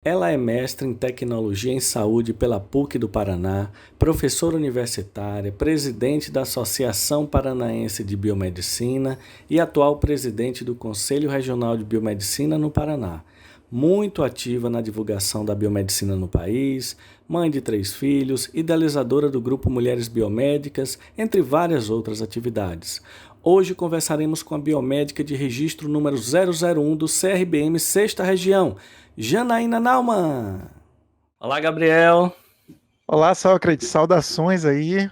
Ela é mestre em Tecnologia em Saúde pela PUC do Paraná, professora universitária, presidente da Associação Paranaense de Biomedicina e atual presidente do Conselho Regional de Biomedicina no Paraná. Muito ativa na divulgação da biomedicina no país, mãe de 3 filhos, idealizadora do grupo Mulheres Biomédicas, entre várias outras atividades. Hoje conversaremos com a biomédica de registro número 001 do CRBM Sexta Região, Janaína Naumann. Olá, Gabriel. Olá, Sócrates, saudações aí.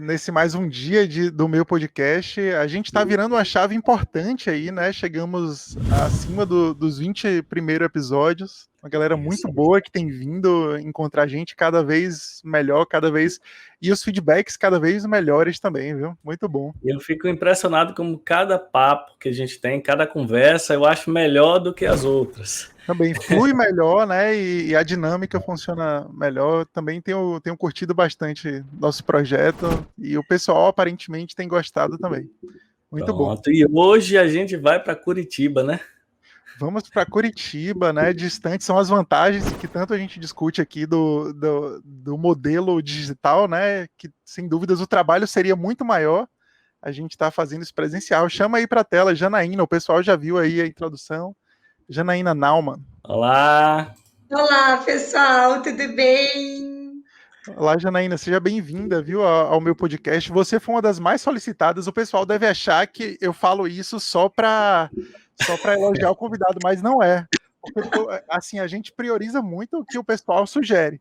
Nesse mais um dia do meu podcast, a gente está virando uma chave importante aí, né? Chegamos acima dos 20 primeiros episódios. Uma galera muito boa que tem vindo encontrar a gente cada vez melhor, e os feedbacks cada vez melhores também, viu? Muito bom. Eu fico impressionado como cada papo que a gente tem, cada conversa, eu acho melhor do que as outras. Também flui melhor, né? E a dinâmica funciona melhor. Também tenho curtido bastante nosso projeto e o pessoal aparentemente tem gostado também. Muito bom. Pronto, e hoje a gente vai para Curitiba, né? Vamos para Curitiba, né? Distante são as vantagens que tanto a gente discute aqui do modelo digital, né? Que sem dúvidas o trabalho seria muito maior. A gente está fazendo isso presencial. Chama aí para a tela, Janaína. O pessoal já viu aí a introdução. Janaína Naumann. Olá! Olá, pessoal, tudo bem? Olá, Janaína, seja bem-vinda, viu, ao meu podcast. Você foi uma das mais solicitadas. O pessoal deve achar que eu falo isso só para elogiar o convidado, mas não é. Porque, assim, a gente prioriza muito o que o pessoal sugere.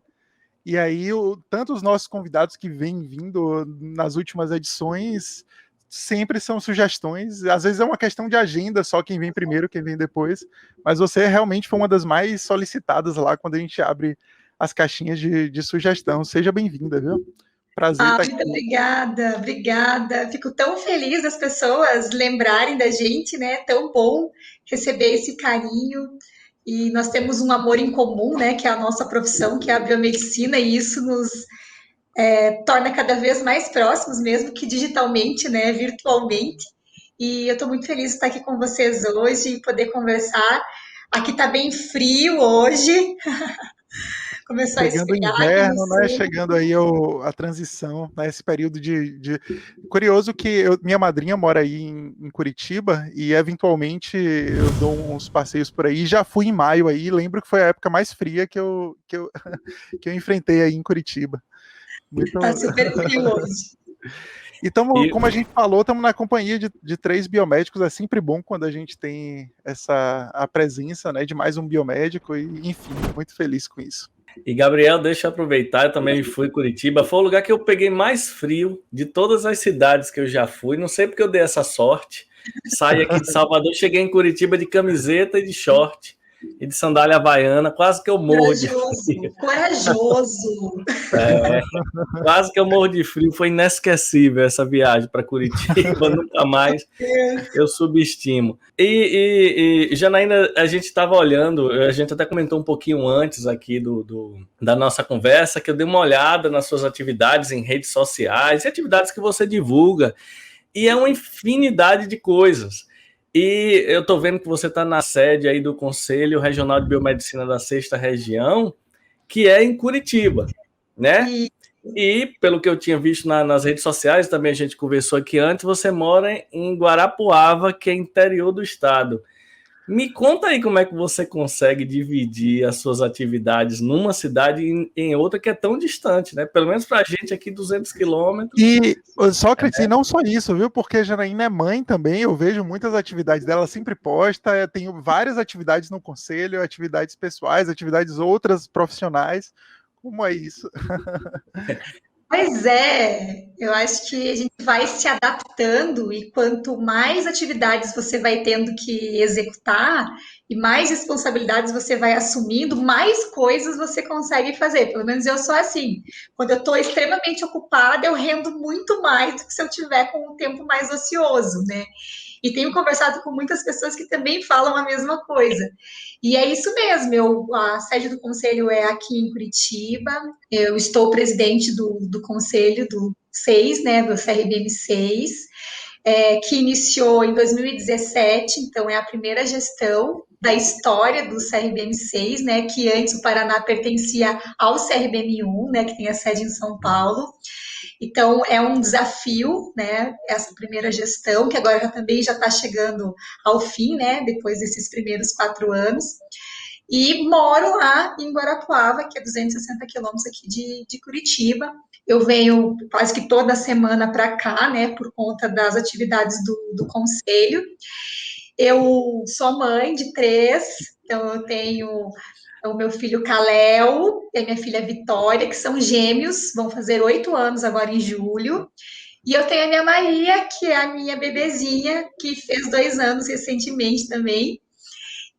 E aí, tanto os nossos convidados que vêm vindo nas últimas edições sempre são sugestões. Às vezes é uma questão de agenda, só quem vem primeiro, quem vem depois. Mas você realmente foi uma das mais solicitadas lá quando a gente abre as caixinhas de sugestão. Seja bem-vinda, viu? Prazer estar aqui. Muito obrigada. Fico tão feliz das pessoas lembrarem da gente, né? Tão bom receber esse carinho. E nós temos um amor em comum, né? Que é a nossa profissão, que é a biomedicina, e isso nos torna cada vez mais próximos, mesmo que digitalmente, né? Virtualmente. E eu estou muito feliz de estar aqui com vocês hoje e poder conversar. Aqui está bem frio hoje. Começou a Chegando o esfriar aqui no inverno, né? sul. Chegando aí a transição, né? Esse período de... Curioso que minha madrinha mora aí em Curitiba e eventualmente eu dou uns passeios por aí. Já fui em maio aí, lembro que foi a época mais fria que eu enfrentei aí em Curitiba. Muito... Tá super frio hoje. E como a gente falou, estamos na companhia de 3 biomédicos. É sempre bom quando a gente tem a presença, né, de mais um biomédico e, enfim, muito feliz com isso. E, Gabriel, deixa eu aproveitar, eu também fui Curitiba. Foi o lugar que eu peguei mais frio de todas as cidades que eu já fui. Não sei porque eu dei essa sorte. Saí aqui de Salvador, cheguei em Curitiba de camiseta e de short e de sandália havaiana. Quase que eu morro de frio. Corajoso. Quase que eu morro de frio. Foi inesquecível essa viagem para Curitiba. Nunca mais eu subestimo. E Janaína, a gente estava olhando, a gente até comentou um pouquinho antes aqui da nossa conversa, que eu dei uma olhada nas suas atividades em redes sociais e atividades que você divulga, e é uma infinidade de coisas. E eu estou vendo que você está na sede aí do Conselho Regional de Biomedicina da Sexta Região, que é em Curitiba, né? E, pelo que eu tinha visto nas redes sociais, também a gente conversou aqui antes, você mora em Guarapuava, que é interior do estado. Me conta aí como é que você consegue dividir as suas atividades numa cidade e em outra que é tão distante, né? Pelo menos para a gente aqui, 200 quilômetros. E, Sócrates, e não só isso, viu? Porque a Janaína é mãe também, eu vejo muitas atividades dela, sempre posta, tenho várias atividades no conselho, atividades pessoais, atividades outras profissionais. Como é isso? Pois é, eu acho que a gente vai se adaptando e quanto mais atividades você vai tendo que executar e mais responsabilidades você vai assumindo, mais coisas você consegue fazer. Pelo menos eu sou assim. Quando eu estou extremamente ocupada, eu rendo muito mais do que se eu tiver com um tempo mais ocioso, né? E tenho conversado com muitas pessoas que também falam a mesma coisa. E é isso mesmo, a sede do conselho é aqui em Curitiba, eu estou presidente do conselho do 6, né, do CRBM 6, que iniciou em 2017, então é a primeira gestão da história do CRBM6, né, que antes o Paraná pertencia ao CRBM1, né, que tem a sede em São Paulo. Então, é um desafio, né, essa primeira gestão, que agora também já está chegando ao fim, né, depois desses primeiros 4 anos. E moro lá em Guarapuava, que é 260 quilômetros aqui de Curitiba. Eu venho quase que toda semana para cá, né, por conta das atividades do conselho. Eu sou mãe de 3, então eu tenho o meu filho Caléo e a minha filha Vitória, que são gêmeos, vão fazer 8 anos agora em julho. E eu tenho a minha Maria, que é a minha bebezinha, que fez 2 anos recentemente também.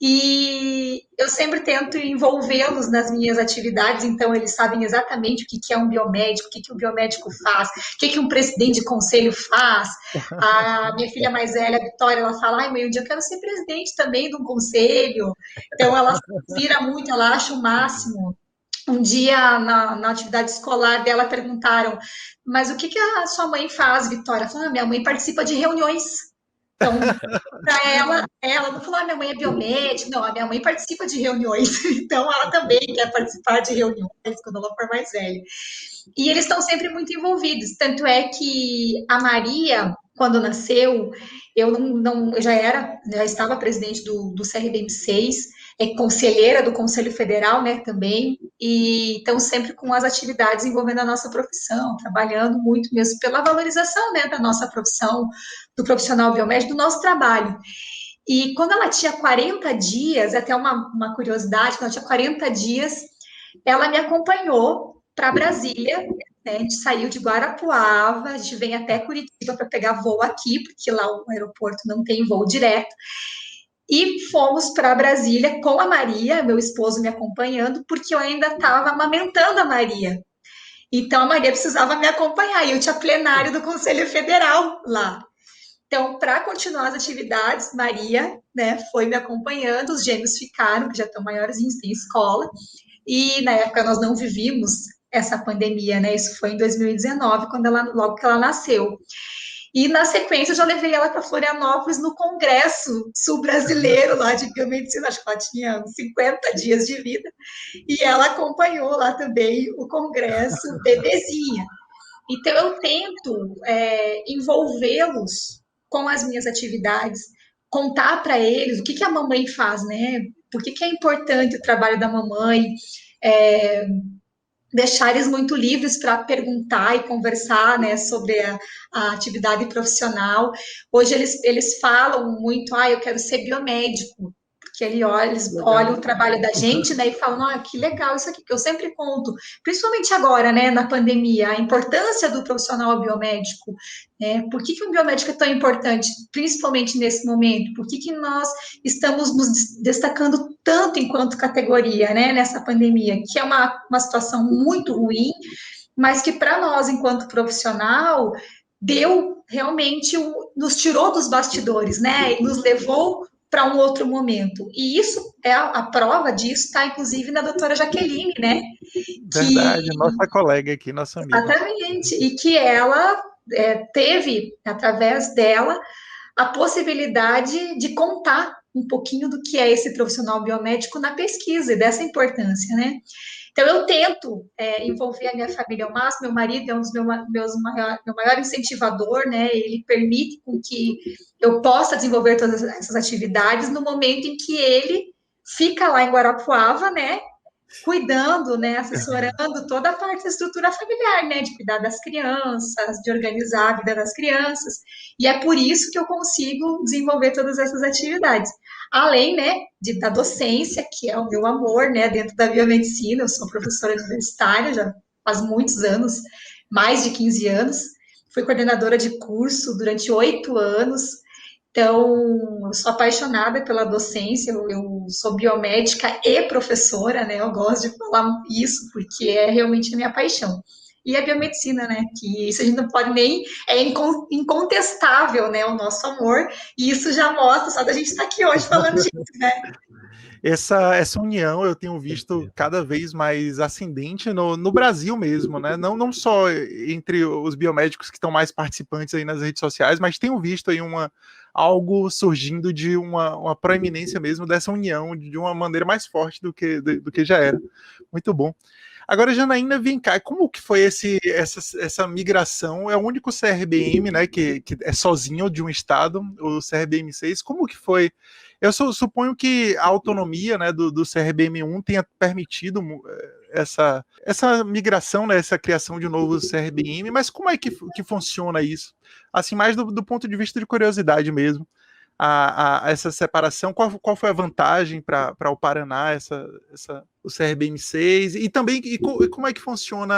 E eu sempre tento envolvê-los nas minhas atividades, então eles sabem exatamente o que é um biomédico, o que o biomédico faz, o que um presidente de conselho faz. A minha filha mais velha, a Vitória, ela fala, ai mãe, um dia eu quero ser presidente também de um conselho. Então ela vira muito, ela acha o máximo. Um dia, na atividade escolar dela, perguntaram, mas o que a sua mãe faz, Vitória? Ela falou, minha mãe participa de reuniões. Então, para ela não falou, minha mãe é biomédica, não, a minha mãe participa de reuniões, então ela também quer participar de reuniões quando ela for mais velha. E eles estão sempre muito envolvidos, tanto é que a Maria, quando nasceu, eu já estava presidente do CRBM6, conselheira do Conselho Federal, né, também, e estão sempre com as atividades envolvendo a nossa profissão, trabalhando muito mesmo pela valorização, né, da nossa profissão, do profissional biomédico, do nosso trabalho. E quando ela tinha 40 dias, até uma curiosidade, quando ela tinha 40 dias, ela me acompanhou para Brasília, né? A gente saiu de Guarapuava, a gente vem até Curitiba para pegar voo aqui, porque lá o aeroporto não tem voo direto. E fomos para Brasília com a Maria, meu esposo me acompanhando, porque eu ainda estava amamentando a Maria. Então a Maria precisava me acompanhar, e eu tinha plenário do Conselho Federal lá. Então, para continuar as atividades, Maria, né, foi me acompanhando, os gêmeos ficaram, que já estão maiorzinhos, têm escola, e na época nós não vivíamos essa pandemia, né, isso foi em 2019, logo que ela nasceu. E na sequência eu já levei ela para Florianópolis no Congresso Sul-Brasileiro lá de Biomedicina, acho que ela tinha 50 dias de vida, e ela acompanhou lá também o Congresso bebezinha. Então eu tento envolvê-los com as minhas atividades, contar para eles o que a mamãe faz, né? Por que é importante o trabalho da mamãe, deixar eles muito livres para perguntar e conversar, né, sobre a atividade profissional. Hoje eles falam muito, eu quero ser biomédico, porque eles olham o trabalho da gente, né, e falam, que legal isso aqui, que eu sempre conto, principalmente agora, né, na pandemia, a importância do profissional biomédico, né, por que um biomédico é tão importante, principalmente nesse momento, por que nós estamos nos destacando tanto enquanto categoria, né, nessa pandemia, que é uma situação muito ruim, mas que para nós, enquanto profissional, deu realmente, nos tirou dos bastidores, né, e nos levou para um outro momento. E isso, a prova disso está, inclusive, na doutora Jaqueline, né? Verdade, nossa colega aqui, nossa amiga. Exatamente, e que ela teve, através dela, a possibilidade de contar um pouquinho do que é esse profissional biomédico na pesquisa e dessa importância, né? Então, eu tento envolver a minha família ao máximo. Meu marido é um dos meu maior incentivador, né? Ele permite com que eu possa desenvolver todas essas atividades no momento em que ele fica lá em Guarapuava, né? Cuidando, né, assessorando toda a parte da estrutura familiar, né, de cuidar das crianças, de organizar a vida das crianças, e é por isso que eu consigo desenvolver todas essas atividades. Além, né, da docência, que é o meu amor, né, dentro da biomedicina. Eu sou professora universitária já faz muitos anos, mais de 15 anos, fui coordenadora de curso durante 8 anos, então, eu sou apaixonada pela docência, eu sou biomédica e professora, né? Eu gosto de falar isso, porque é realmente a minha paixão. E a biomedicina, né? Que isso a gente não pode nem... É incontestável, né? O nosso amor. E isso já mostra, só da gente estar aqui hoje falando disso, né? essa união eu tenho visto cada vez mais ascendente no Brasil mesmo, né? Não só entre os biomédicos que estão mais participantes aí nas redes sociais, mas tenho visto aí algo surgindo de uma proeminência mesmo dessa união de uma maneira mais forte do que já era. Muito bom. Agora, Janaína, vem cá, como que foi essa migração? É o único CRBM, né, que é sozinho de um estado, o CRBM6. Como que foi? Eu suponho que a autonomia, né, do CRBM1 tenha permitido essa migração, né, essa criação de um novo CRBM, mas como é que funciona isso? Assim, mais do ponto de vista de curiosidade mesmo. Essa separação, qual foi a vantagem para o Paraná, o CRBM6, e também como é que funciona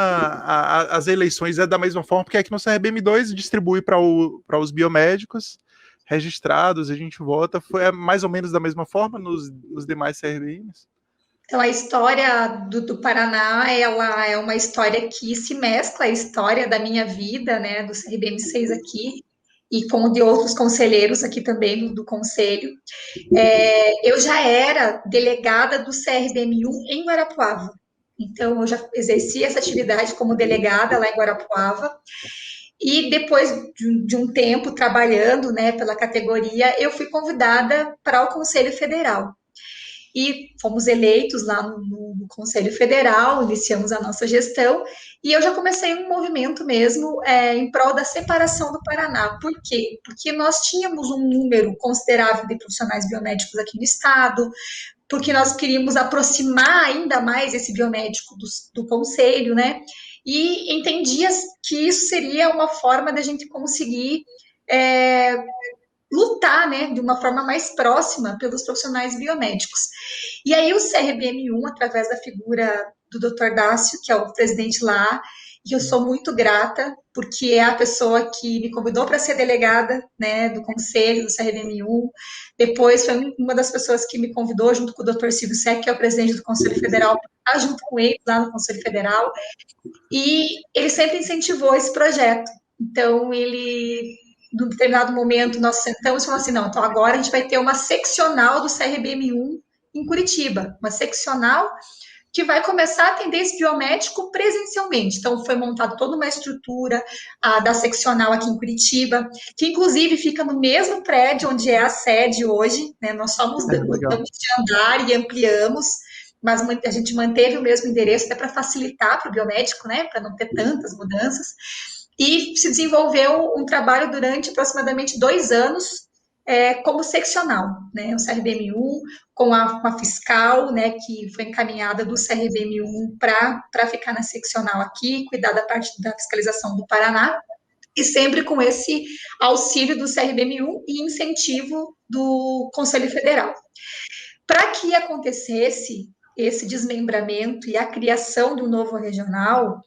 as eleições? É da mesma forma, porque aqui no CRBM2 distribui para os biomédicos registrados, a gente vota, foi mais ou menos da mesma forma nos demais CRBMs? Então, a história do Paraná, ela é uma história que se mescla a história da minha vida, né, do CRBM6 aqui, e com de outros conselheiros aqui também do conselho. Eu já era delegada do CRBM1 em Guarapuava. Então, eu já exerci essa atividade como delegada lá em Guarapuava. E depois de um tempo trabalhando, né, pela categoria, eu fui convidada para o Conselho Federal. E fomos eleitos lá no Conselho Federal, iniciamos a nossa gestão, e eu já comecei um movimento mesmo em prol da separação do Paraná. Por quê? Porque nós tínhamos um número considerável de profissionais biomédicos aqui no estado, porque nós queríamos aproximar ainda mais esse biomédico do Conselho, né? E entendia que isso seria uma forma da gente conseguir lutar, né, de uma forma mais próxima pelos profissionais biomédicos. E aí o CRBM1, através da figura do Dr. Dácio, que é o presidente lá, e eu sou muito grata, porque é a pessoa que me convidou para ser delegada, né, do conselho do CRBM1. Depois foi uma das pessoas que me convidou, junto com o Dr. Silvio Sec, que é o presidente do Conselho Federal, para estar junto com ele lá no Conselho Federal. E ele sempre incentivou esse projeto. Então, ele, num determinado momento, nós sentamos e falamos assim, não, então agora a gente vai ter uma seccional do CRBM1 em Curitiba, uma seccional que vai começar a atender esse biomédico presencialmente. Então, foi montada toda uma estrutura da seccional aqui em Curitiba, que inclusive fica no mesmo prédio onde é a sede hoje, né? Nós só mudamos de andar e ampliamos, mas a gente manteve o mesmo endereço até para facilitar para o biomédico, né? Para não ter tantas mudanças. E se desenvolveu um trabalho durante aproximadamente 2 anos como seccional, né? O CRBM1 com a fiscal, né, que foi encaminhada do CRBM1 para ficar na seccional aqui, cuidar da parte da fiscalização do Paraná, e sempre com esse auxílio do CRBM1 e incentivo do Conselho Federal. Para que acontecesse esse desmembramento e a criação do novo regional,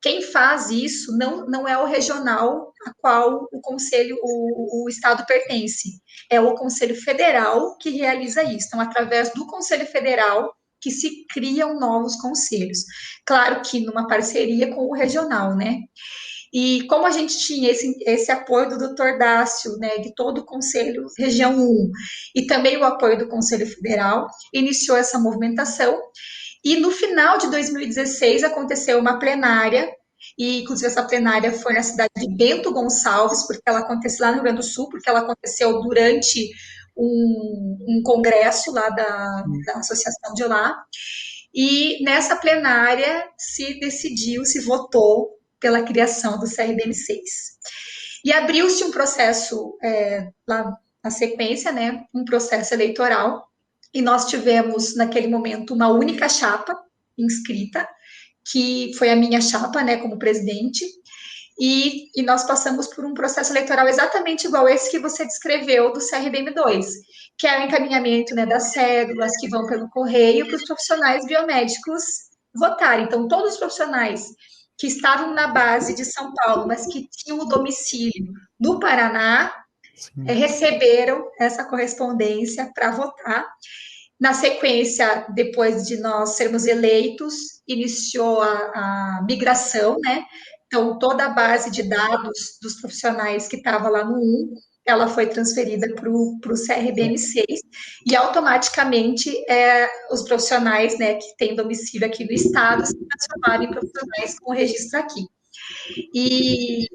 quem faz isso não é o regional a qual o conselho, o estado pertence, é o Conselho Federal que realiza isso. Então, através do Conselho Federal que se criam novos conselhos. Claro que numa parceria com o regional, né? E como a gente tinha esse apoio do Dr. Dácio, né, de todo o Conselho Região 1, e também o apoio do Conselho Federal, iniciou essa movimentação. E no final de 2016 aconteceu uma plenária, e inclusive essa plenária foi na cidade de Bento Gonçalves, porque ela aconteceu lá no Rio Grande do Sul, porque ela aconteceu durante um congresso lá da associação de lá. E nessa plenária se votou pela criação do CRBM6. E abriu-se um processo lá na sequência, né, um processo eleitoral, e nós tivemos, naquele momento, uma única chapa inscrita, que foi a minha chapa, né, como presidente, e nós passamos por um processo eleitoral exatamente igual esse que você descreveu do CRBM2, que é o encaminhamento, né, das cédulas que vão pelo correio para os profissionais biomédicos votarem. Então, todos os profissionais que estavam na base de São Paulo, mas que tinham o domicílio no Paraná, receberam essa correspondência para votar. Na sequência, depois de nós sermos eleitos, iniciou a migração, né? Então, toda a base de dados dos profissionais que estava lá no 1 ela foi transferida para o CRBM6 e automaticamente os profissionais, né, que têm domicílio aqui do estado se transformaram em profissionais com registro aqui. E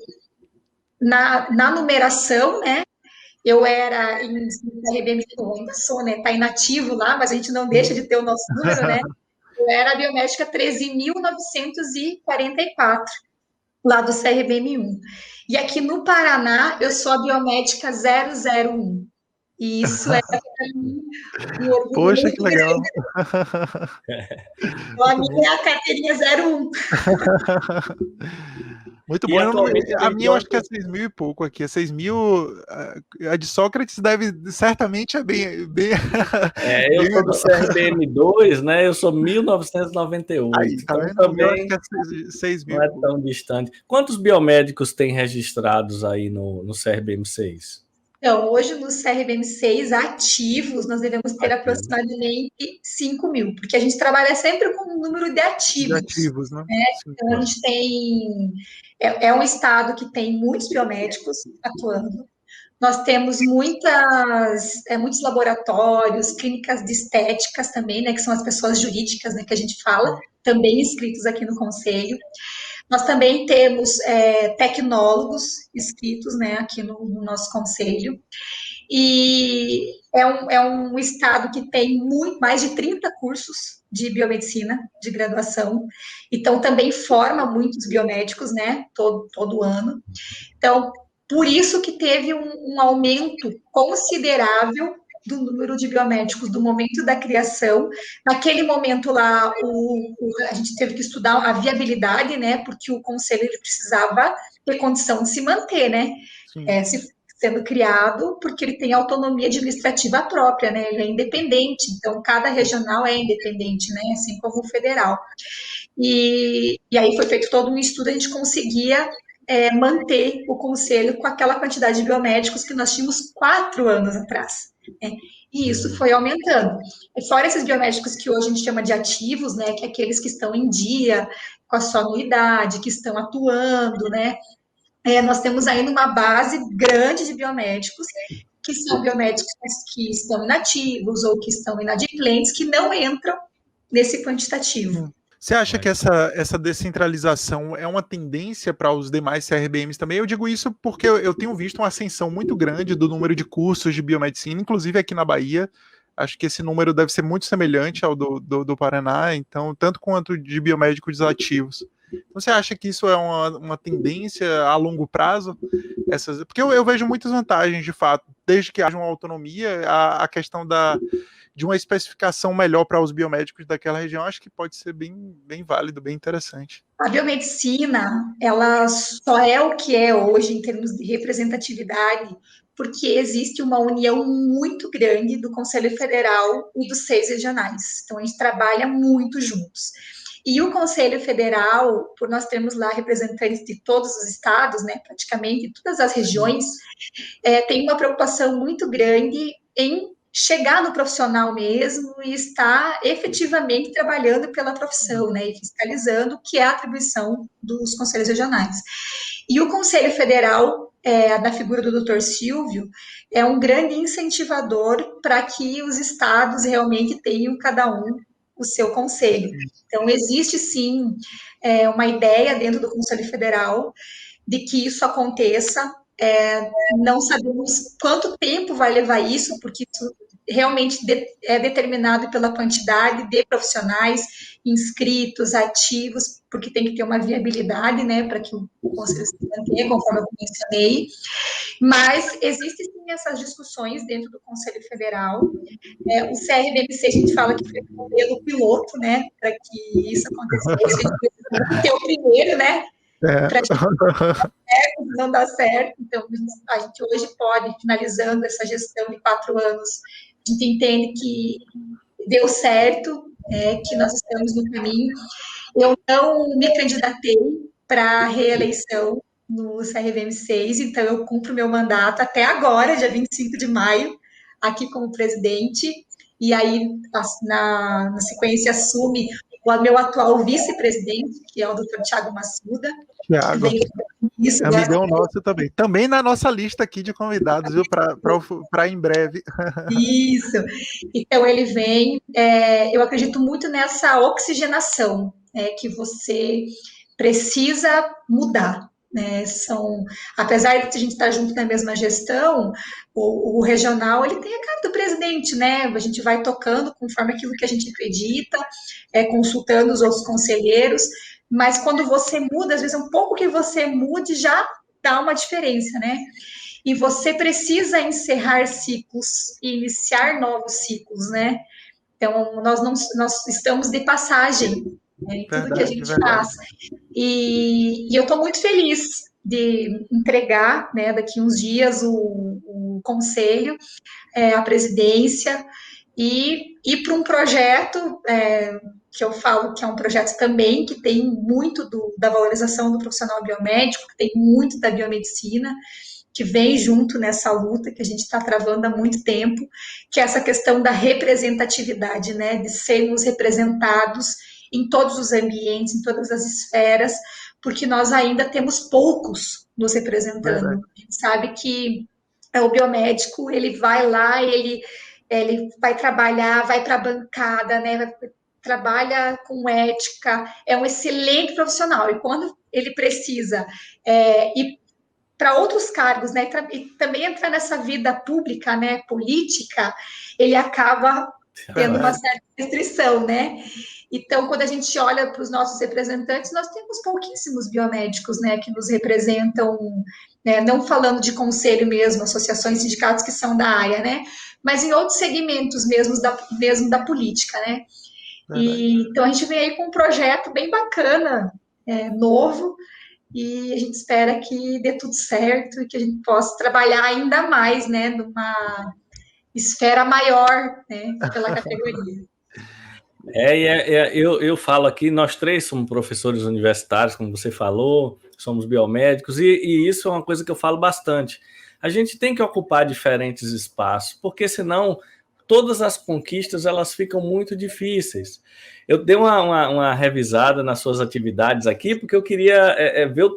na numeração, né, eu era em CRBM, ainda sou, né, está inativo lá, mas a gente não deixa de ter o nosso número, né, eu era a biomédica 13.944, lá do CRBM1. E aqui no Paraná, eu sou a biomédica 001. E isso é para mim um orgulho. Poxa, que legal. Então, a minha é a carteirinha 01. Muito E bom. atualmente A minha eu acho que é 6.000 e pouco aqui. É 6.000. A de Sócrates certamente é bem. eu bem sou do CRBM2, né? Eu sou 1998. Aí, tá Então vendo? Eu acho também que é 6.000 não é e pouco. tão distante. Quantos biomédicos tem registrados aí no CRBM6? Então, hoje no CRBM6 ativos, nós devemos ter aproximadamente 5.000, porque a gente trabalha sempre com um número de ativos. De ativos, né? Então, a gente tem. É um estado que tem muitos biomédicos atuando. Nós temos muitos laboratórios, clínicas de estéticas também, né, que são as pessoas jurídicas, né, que a gente fala, também inscritos aqui no Conselho. Nós também temos tecnólogos inscritos, né, aqui no nosso Conselho. E é um estado que tem mais de 30 cursos de biomedicina, de graduação. Então, também forma muitos biomédicos, né, todo ano. Então, por isso que teve um aumento considerável do número de biomédicos do momento da criação. Naquele momento lá, a gente teve que estudar a viabilidade, né? Porque o conselho ele precisava ter condição de se manter, né? Sendo criado, porque ele tem autonomia administrativa própria, né? Ele é independente, então cada regional é independente, né? Assim como o federal. E aí foi feito todo um estudo, a gente conseguia manter o conselho com aquela quantidade de biomédicos que nós tínhamos 4 anos atrás. Né? E isso foi aumentando. E fora esses biomédicos que hoje a gente chama de ativos, né, que é aqueles que estão em dia com a sua anuidade, que estão atuando, né? Nós temos ainda uma base grande de biomédicos que são biomédicos que estão inativos ou que estão inadimplentes, que não entram nesse quantitativo. Você acha que essa descentralização é uma tendência para os demais CRBMs também? Eu digo isso porque eu tenho visto uma ascensão muito grande do número de cursos de biomedicina, inclusive aqui na Bahia. Acho que esse número deve ser muito semelhante ao do Paraná, então, tanto quanto de biomédicos ativos. Então, você acha que isso é uma tendência a longo prazo? Porque eu vejo muitas vantagens, de fato, desde que haja uma autonomia, a questão de uma especificação melhor para os biomédicos daquela região, acho que pode ser bem, bem válido, bem interessante. A biomedicina, ela só é o que é hoje em termos de representatividade, porque existe uma união muito grande do Conselho Federal e dos 6 regionais. Então, a gente trabalha muito juntos. E o Conselho Federal, por nós termos lá representantes de todos os estados, né, praticamente todas as regiões, tem uma preocupação muito grande em chegar no profissional mesmo e estar efetivamente trabalhando pela profissão, né, e fiscalizando, que é a atribuição dos conselhos regionais. E o Conselho Federal, na figura do Dr. Silvio, é um grande incentivador para que os estados realmente tenham cada um o seu conselho. Então, existe sim uma ideia dentro do Conselho Federal de que isso aconteça. Não sabemos quanto tempo vai levar isso, porque isso realmente é determinado pela quantidade de profissionais inscritos, ativos, porque tem que ter uma viabilidade, né, para que o conselho se mantenha, conforme eu mencionei. Mas existem sim essas discussões dentro do Conselho Federal. O CRBMC, a gente fala que foi um modelo piloto, né, para que isso acontecesse. A gente precisa ter o primeiro, né, não dá certo, então a gente hoje pode, finalizando essa gestão de 4 anos, a gente entende que deu certo, que nós estamos no caminho. Eu não me candidatei para a reeleição no CRVM6, então eu cumpro meu mandato até agora, dia 25 de maio, aqui como presidente, e aí na sequência assume o meu atual vice-presidente, que é o Dr. Thiago Massuda, Thiago. Isso, É amigão nosso também. Também na nossa lista aqui de convidados, viu? Para em breve. Isso. Então, ele vem. Eu acredito muito nessa oxigenação, que você precisa mudar. Né? Apesar de a gente estar junto na mesma gestão, o regional ele tem a cara do presidente, né? A gente vai tocando conforme aquilo que a gente acredita, consultando os outros conselheiros, mas quando você muda, às vezes um pouco que você mude já dá uma diferença, né? E você precisa encerrar ciclos e iniciar novos ciclos, né? Então, nós estamos de passagem, né, em tudo que a gente faz. E eu estou muito feliz de entregar, né, daqui uns dias, o conselho, a presidência, e ir para um projeto que eu falo que é um projeto também que tem muito da valorização do profissional biomédico, que tem muito da biomedicina, que vem junto nessa luta que a gente está travando há muito tempo, que é essa questão da representatividade, né, de sermos representados em todos os ambientes, em todas as esferas, porque nós ainda temos poucos nos representando. A gente sabe que o biomédico, ele vai lá, ele vai trabalhar, vai para a bancada, né, trabalha com ética, é um excelente profissional, e quando ele precisa ir para outros cargos, né, e também entrar nessa vida pública, né, política, ele acaba tendo uma certa restrição, né? Então, quando a gente olha para os nossos representantes, nós temos pouquíssimos biomédicos, né, que nos representam, né, não falando de conselho mesmo, associações, sindicatos que são da área, né, mas em outros segmentos mesmo da política, né? Então, a gente vem aí com um projeto bem bacana, novo, e a gente espera que dê tudo certo e que a gente possa trabalhar ainda mais, né, numa esfera maior, né, pela categoria. Eu falo aqui, nós três somos professores universitários, como você falou, somos biomédicos, e isso é uma coisa que eu falo bastante. A gente tem que ocupar diferentes espaços, porque senão todas as conquistas elas ficam muito difíceis. Eu dei uma revisada nas suas atividades aqui, porque eu queria ver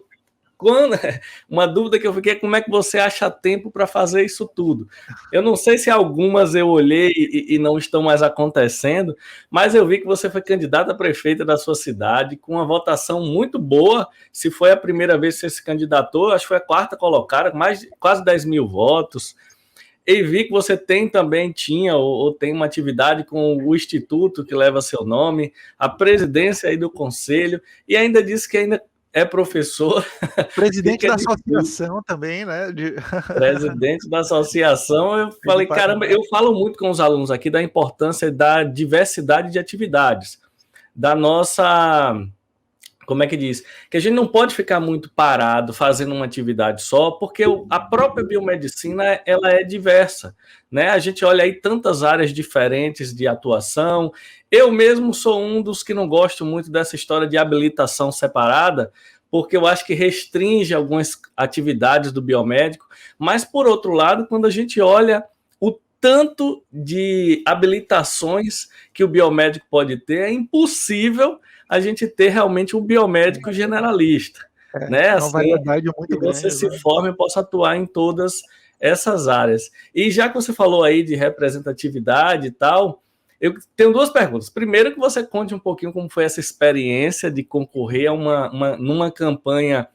uma dúvida que eu fiquei é como é que você acha tempo para fazer isso tudo. Eu não sei se algumas eu olhei e não estão mais acontecendo, mas eu vi que você foi candidata a prefeita da sua cidade com uma votação muito boa. Se foi a primeira vez que você se candidatou, acho que foi a quarta colocada, com quase 10 mil votos. E vi que você tinha ou tem uma atividade com o instituto que leva seu nome, a presidência aí do conselho, e ainda disse que ainda é professor. Presidente da associação também, né? Presidente da associação. Eu falei, caramba, eu falo muito com os alunos aqui da importância da diversidade de atividades, da nossa... Como é que diz? Que a gente não pode ficar muito parado fazendo uma atividade só, porque a própria biomedicina ela é diversa, né? A gente olha aí tantas áreas diferentes de atuação. Eu mesmo sou um dos que não gosto muito dessa história de habilitação separada, porque eu acho que restringe algumas atividades do biomédico, mas, por outro lado, quando a gente olha o tanto de habilitações que o biomédico pode ter, é impossível a gente ter realmente um biomédico generalista, né? Uma variedade muito grande. Que você se forme e possa atuar em todas essas áreas. E já que você falou aí de representatividade e tal, eu tenho duas perguntas. Primeiro, que você conte um pouquinho como foi essa experiência de concorrer a numa campanha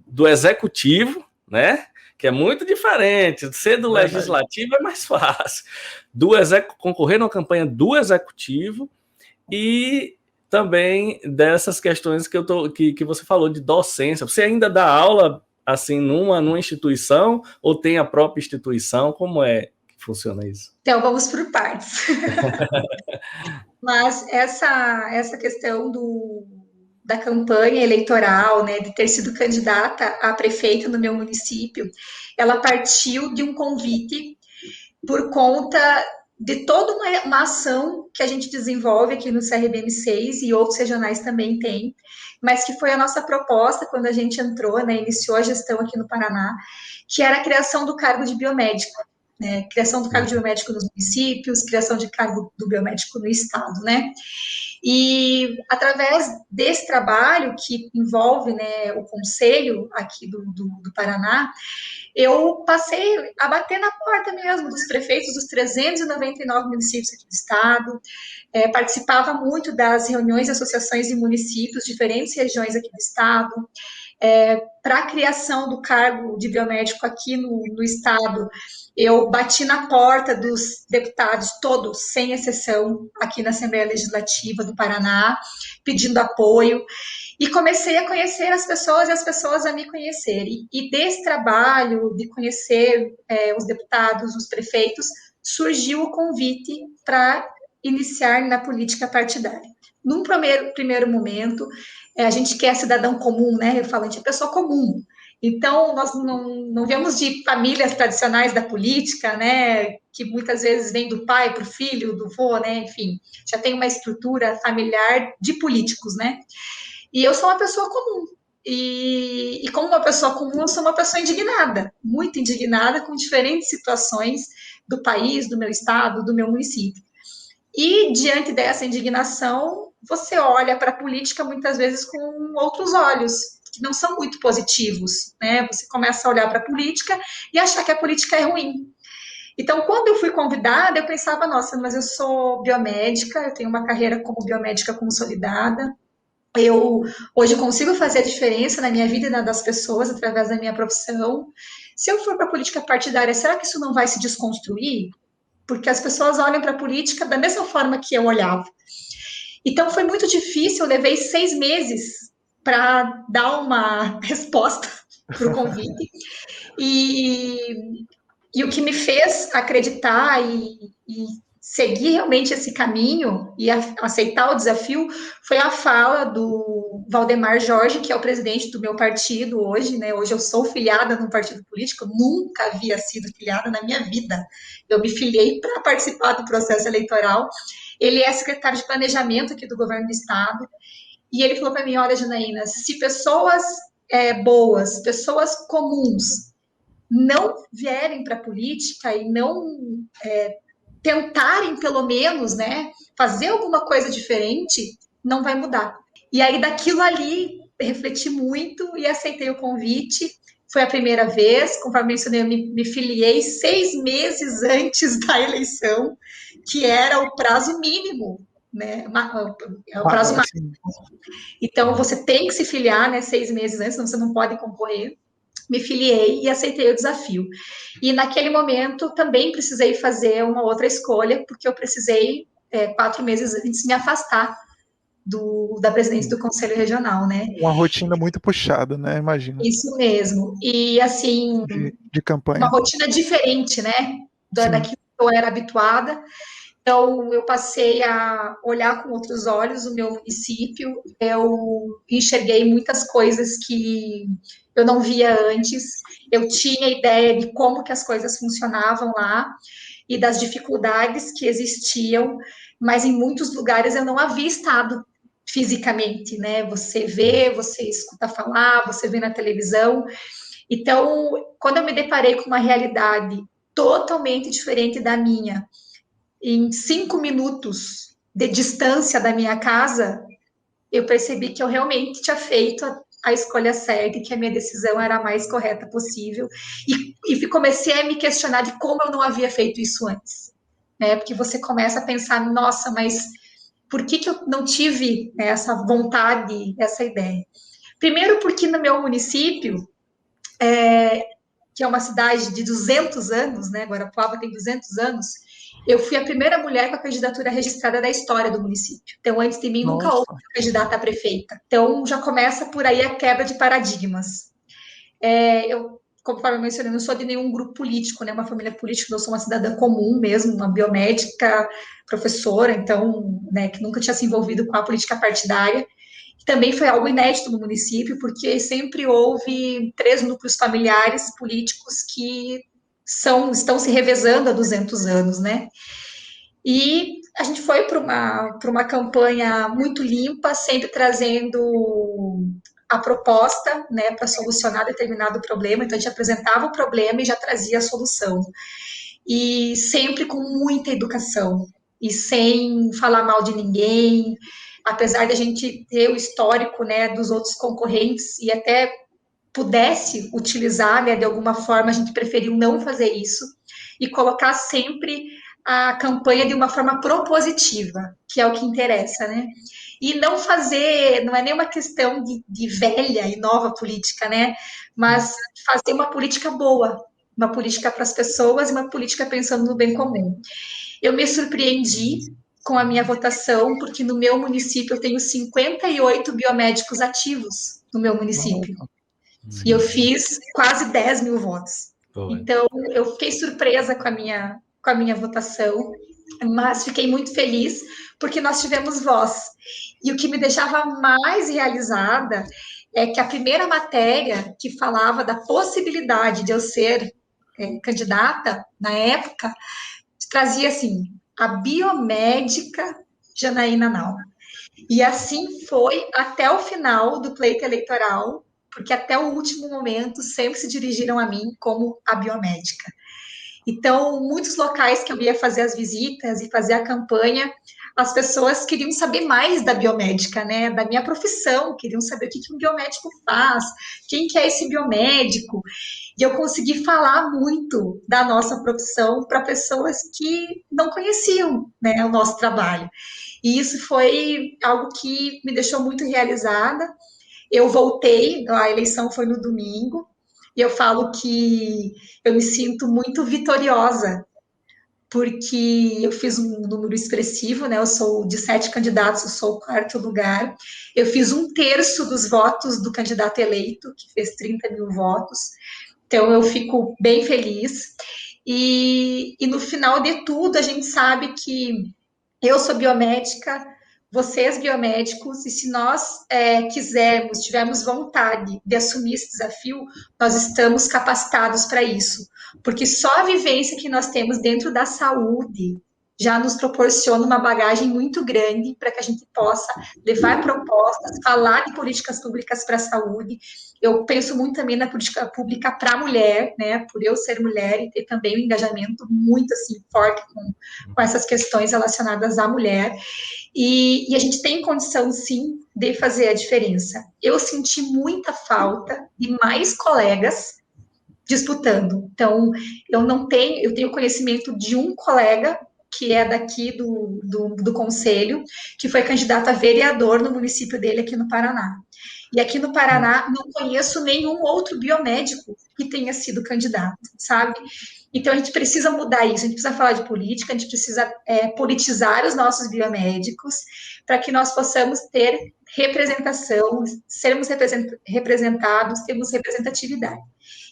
do executivo, né? Que é muito diferente. Ser do legislativo é mais fácil. Concorrer numa campanha do executivo e também dessas questões que você falou de docência. Você ainda dá aula assim numa instituição ou tem a própria instituição? Como é que funciona isso? Então, vamos por partes. Mas essa questão da campanha eleitoral, né, de ter sido candidata a prefeita no meu município, ela partiu de um convite por conta de toda uma ação que a gente desenvolve aqui no CRBM6 e outros regionais também tem, mas que foi a nossa proposta quando a gente entrou, né, iniciou a gestão aqui no Paraná, que era a criação do cargo de biomédico. né? Criação do cargo de biomédico nos municípios, criação de cargo do biomédico no estado, né? E através desse trabalho que envolve, né, o conselho aqui do Paraná, eu passei a bater na porta mesmo dos prefeitos dos 399 municípios aqui do estado, participava muito das reuniões de associações de municípios, diferentes regiões aqui do estado, para a criação do cargo de biomédico aqui no estado. Eu bati na porta dos deputados, todos, sem exceção, aqui na Assembleia Legislativa do Paraná, pedindo apoio, e comecei a conhecer as pessoas e as pessoas a me conhecerem. E desse trabalho de conhecer os deputados, os prefeitos, surgiu o convite para iniciar na política partidária. Num primeiro momento, a gente quer cidadão comum, né? Eu falo, a gente é pessoa comum. Então, nós não vemos de famílias tradicionais da política, né, que muitas vezes vem do pai para o filho, do vô, né, enfim, já tem uma estrutura familiar de políticos, né, e eu sou uma pessoa comum, e como uma pessoa comum, eu sou uma pessoa indignada, muito indignada com diferentes situações do país, do meu estado, do meu município. E, diante dessa indignação, você olha para a política muitas vezes com outros olhos, que não são muito positivos, né? Você começa a olhar para a política e achar que a política é ruim. Então, quando eu fui convidada, eu pensava, nossa, mas eu sou biomédica, eu tenho uma carreira como biomédica consolidada, eu hoje consigo fazer a diferença na minha vida e na das pessoas através da minha profissão. Se eu for para a política partidária, será que isso não vai se desconstruir? Porque as pessoas olham para a política da mesma forma que eu olhava. Então, foi muito difícil, eu levei 6 meses para dar uma resposta para o convite. E o que me fez acreditar e seguir realmente esse caminho e aceitar o desafio foi a fala do Valdemar Jorge, que é o presidente do meu partido hoje, né? Hoje eu sou filiada num partido político, nunca havia sido filiada na minha vida. Eu me filiei para participar do processo eleitoral. Ele é secretário de planejamento aqui do governo do estado, e ele falou para mim, olha, Janaína, se pessoas boas, pessoas comuns, não vierem para a política e não tentarem, pelo menos, né, fazer alguma coisa diferente, não vai mudar. E aí, daquilo ali, refleti muito e aceitei o convite. Foi a primeira vez, conforme mencionei, eu me filiei 6 meses antes da eleição, que era o prazo mínimo, né? É o prazo máximo. Então, você tem que se filiar, né, 6 meses antes, senão você não pode concorrer. Me filiei e aceitei o desafio. E naquele momento também precisei fazer uma outra escolha, porque eu precisei, 4 meses antes, me afastar da presidência do Conselho Regional, né? Uma rotina muito puxada, né? Imagina. Isso mesmo. E, assim, de campanha. Uma rotina diferente, né? Daquilo que eu era habituada. Então, eu passei a olhar com outros olhos o meu município, eu enxerguei muitas coisas que eu não via antes, eu tinha ideia de como que as coisas funcionavam lá e das dificuldades que existiam, mas em muitos lugares eu não havia estado fisicamente, né? Você vê, você escuta falar, você vê na televisão. Então, quando eu me deparei com uma realidade totalmente diferente da minha, em 5 minutos de distância da minha casa, eu percebi que eu realmente tinha feito a escolha certa e que a minha decisão era a mais correta possível. E comecei a me questionar de como eu não havia feito isso antes. Né? Porque você começa a pensar, nossa, mas por que eu não tive essa vontade, essa ideia? Primeiro porque no meu município, que é uma cidade de 200 anos, né? Guarapuava tem 200 anos, eu fui a primeira mulher com a candidatura registrada da história do município. Então, antes de mim, nunca houve candidata a prefeita. Então, já começa por aí a quebra de paradigmas. Eu, conforme eu mencionei, não sou de nenhum grupo político, né? Uma família política, eu sou uma cidadã comum mesmo, uma biomédica, professora, então, né, que nunca tinha se envolvido com a política partidária. Também foi algo inédito no município, porque sempre houve 3 núcleos familiares políticos que estão se revezando há 200 anos, né? E a gente foi para uma campanha muito limpa, sempre trazendo a proposta, né, para solucionar determinado problema. Então, a gente apresentava o problema e já trazia a solução. e sempre com muita educação e sem falar mal de ninguém, apesar de a gente ter o histórico, né, dos outros concorrentes e até pudesse utilizar, né, de alguma forma, a gente preferiu não fazer isso e colocar sempre a campanha de uma forma propositiva, que é o que interessa, né? E não fazer, não é nenhuma questão de velha e nova política, né? Mas fazer uma política boa, uma política para as pessoas, uma política pensando no bem comum. Eu me surpreendi com a minha votação, porque no meu município eu tenho 58 biomédicos ativos no meu município. E eu fiz quase 10 mil votos. Então, eu fiquei surpresa com a minha votação, mas fiquei muito feliz porque nós tivemos voz. E o que me deixava mais realizada é que a primeira matéria que falava da possibilidade de eu ser candidata, na época, trazia assim, a biomédica Janaína Nau. E assim foi até o final do pleito eleitoral, porque até o último momento sempre se dirigiram a mim como a biomédica. Então, muitos locais que eu ia fazer as visitas e fazer a campanha, as pessoas queriam saber mais da biomédica, né? Da minha profissão, queriam saber o que um biomédico faz, quem que é esse biomédico. E eu consegui falar muito da nossa profissão para pessoas que não conheciam, né, o nosso trabalho. E isso foi algo que me deixou muito realizada. Eu voltei, a eleição foi no domingo, e eu falo que eu me sinto muito vitoriosa, porque eu fiz um número expressivo, né? Eu sou de 7 candidatos, eu sou o 4º lugar. Eu fiz 1/3 dos votos do candidato eleito, que fez 30 mil votos. Então, eu fico bem feliz. E no final de tudo, a gente sabe que eu sou biomédica, vocês biomédicos, e se nós quisermos, tivermos vontade de assumir esse desafio, nós estamos capacitados para isso, porque só a vivência que nós temos dentro da saúde já nos proporciona uma bagagem muito grande para que a gente possa levar propostas, falar de políticas públicas para a saúde. Eu penso muito também na política pública para a mulher, né, por eu ser mulher e ter também um engajamento muito assim forte com essas questões relacionadas à mulher. E a gente tem condição, sim, de fazer a diferença. Eu senti muita falta de mais colegas disputando. Então, eu tenho conhecimento de um colega que é daqui do conselho, que foi candidato a vereador no município dele aqui no Paraná. E aqui no Paraná não conheço nenhum outro biomédico que tenha sido candidato, sabe? Então a gente precisa mudar isso, a gente precisa falar de política, a gente precisa politizar os nossos biomédicos para que nós possamos ter representação, sermos representados, termos representatividade.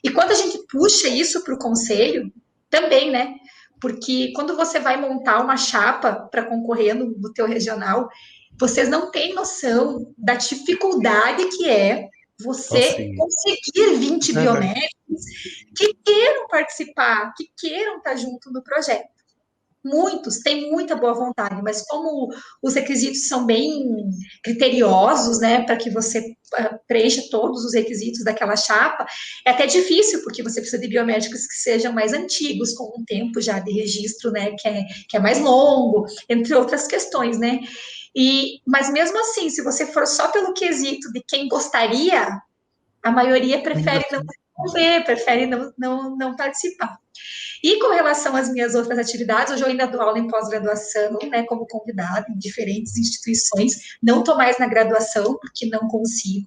E quando a gente puxa isso para o conselho, também, né? Porque quando você vai montar uma chapa para concorrer no teu regional, vocês não têm noção da dificuldade que é você conseguir 20 biomédicos que queiram participar, que queiram estar junto no projeto. Muitos têm muita boa vontade, mas como os requisitos são bem criteriosos, né, para que você preencha todos os requisitos daquela chapa, é até difícil, porque você precisa de biomédicos que sejam mais antigos, com um tempo já de registro, né, que é mais longo, entre outras questões, né. Mas mesmo assim, se você for só pelo quesito de quem gostaria, a maioria prefere não ver, prefere não participar. E com relação às minhas outras atividades, hoje eu ainda dou aula em pós-graduação, né, como convidada em diferentes instituições. Não estou mais na graduação, porque não consigo.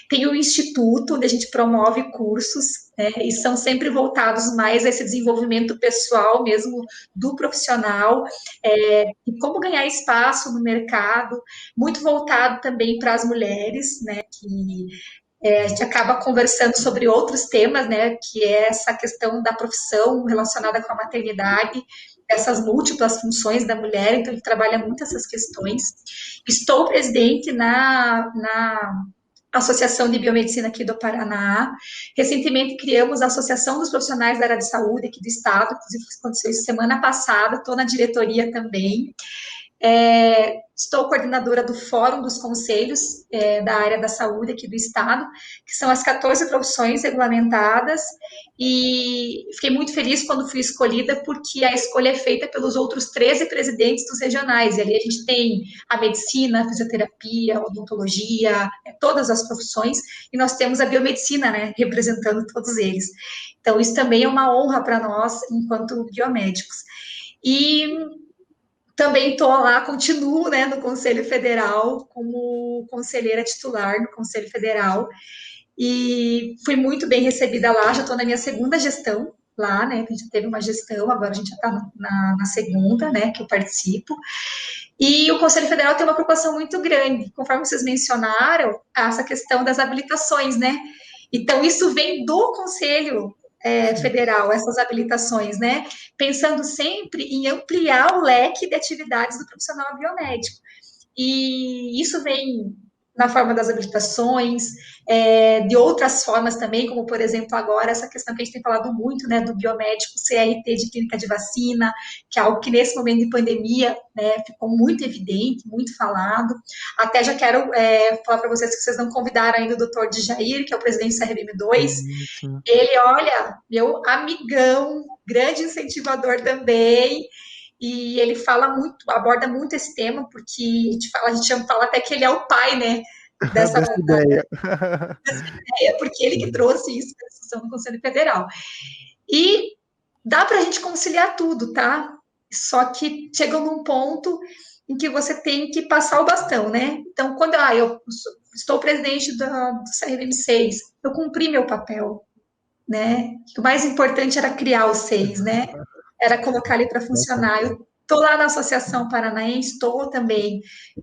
Tem um instituto onde a gente promove cursos, né, e são sempre voltados mais a esse desenvolvimento pessoal mesmo do profissional, e como ganhar espaço no mercado, muito voltado também para as mulheres, né, que a gente acaba conversando sobre outros temas, né, que é essa questão da profissão relacionada com a maternidade, essas múltiplas funções da mulher, então a gente trabalha muito essas questões. Estou presidente na Associação de Biomedicina aqui do Paraná. Recentemente criamos a Associação dos Profissionais da Área de Saúde aqui do Estado, inclusive aconteceu isso semana passada, estou na diretoria também. Estou coordenadora do Fórum dos Conselhos da área da saúde aqui do Estado, que são as 14 profissões regulamentadas, e fiquei muito feliz quando fui escolhida, porque a escolha é feita pelos outros 13 presidentes dos regionais, e ali a gente tem a medicina, a fisioterapia, a odontologia, todas as profissões, e nós temos a biomedicina, né, representando todos eles. Então, isso também é uma honra para nós, enquanto biomédicos. E também estou lá, continuo, né, no Conselho Federal, como conselheira titular no Conselho Federal, e fui muito bem recebida lá, já estou na minha segunda gestão lá, né, a gente já teve uma gestão, agora a gente já está na segunda, né, que eu participo, e o Conselho Federal tem uma preocupação muito grande, conforme vocês mencionaram, essa questão das habilitações, né, então isso vem do Conselho Federal, essas habilitações, né? Pensando sempre em ampliar o leque de atividades do profissional biomédico. E isso vem na forma das habilitações, de outras formas também, como, por exemplo, agora essa questão que a gente tem falado muito, né, do biomédico CRT de clínica de vacina, que é algo que nesse momento de pandemia, né, ficou muito evidente, muito falado. Até já quero falar para vocês que vocês não convidaram ainda o doutor Djair, que é o presidente do CRBM2. Ele, olha, meu amigão, grande incentivador também, e ele fala muito, aborda muito esse tema, porque a gente fala até que ele é o pai, né, dessa ideia. Dessa ideia, porque ele que trouxe isso para a discussão no Conselho Federal. E dá para a gente conciliar tudo, tá? Só que chega num ponto em que você tem que passar o bastão, né? Então, quando eu estou presidente do CRM6, eu cumpri meu papel, né? O mais importante era criar os 6, né? Era colocar ele para funcionar. Eu estou lá na Associação Paranaense, estou também,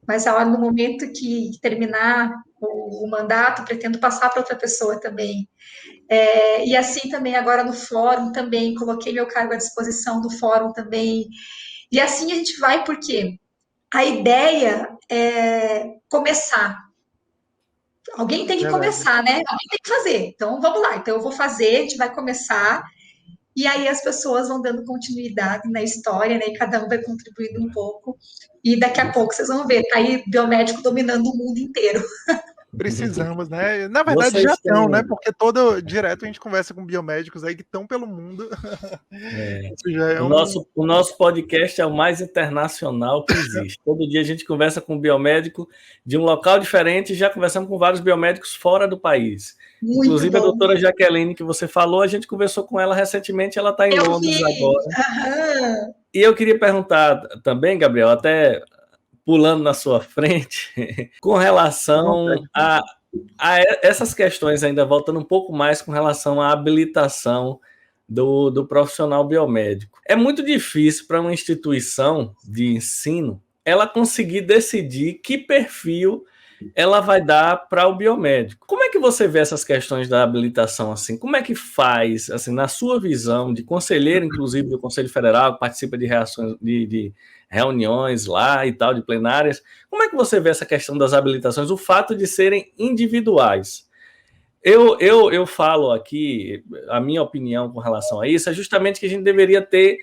mas no momento que terminar o mandato, pretendo passar para outra pessoa também. E assim também agora no fórum também, coloquei meu cargo à disposição do fórum também. E assim a gente vai, porque a ideia é começar. Alguém tem que começar, né? Alguém tem que fazer. Então, vamos lá. Então, eu vou fazer, a gente vai começar, e aí as pessoas vão dando continuidade na história, né? E cada um vai contribuindo um pouco. E daqui a pouco vocês vão ver, tá aí biomédico dominando o mundo inteiro. Precisamos, né? Na verdade, vocês já estão, né? Porque direto a gente conversa com biomédicos aí que estão pelo mundo. O nosso podcast é o mais internacional que existe. Todo dia a gente conversa com um biomédico de um local diferente e já conversamos com vários biomédicos fora do país. Muito Inclusive, bom. A doutora Jaqueline, que você falou, a gente conversou com ela recentemente, ela está em Londres agora. Uhum. E eu queria perguntar também, Gabriel, até pulando na sua frente, com relação a essas questões, ainda voltando um pouco mais com relação à habilitação do profissional biomédico. É muito difícil para uma instituição de ensino ela conseguir decidir que perfil ela vai dar para o biomédico. Como é que você vê essas questões da habilitação assim? Como é que faz, assim, na sua visão de conselheiro, inclusive do Conselho Federal, que participa de reuniões lá e tal, de plenárias, como é que você vê essa questão das habilitações, o fato de serem individuais? Eu falo aqui, a minha opinião com relação a isso é justamente que a gente deveria ter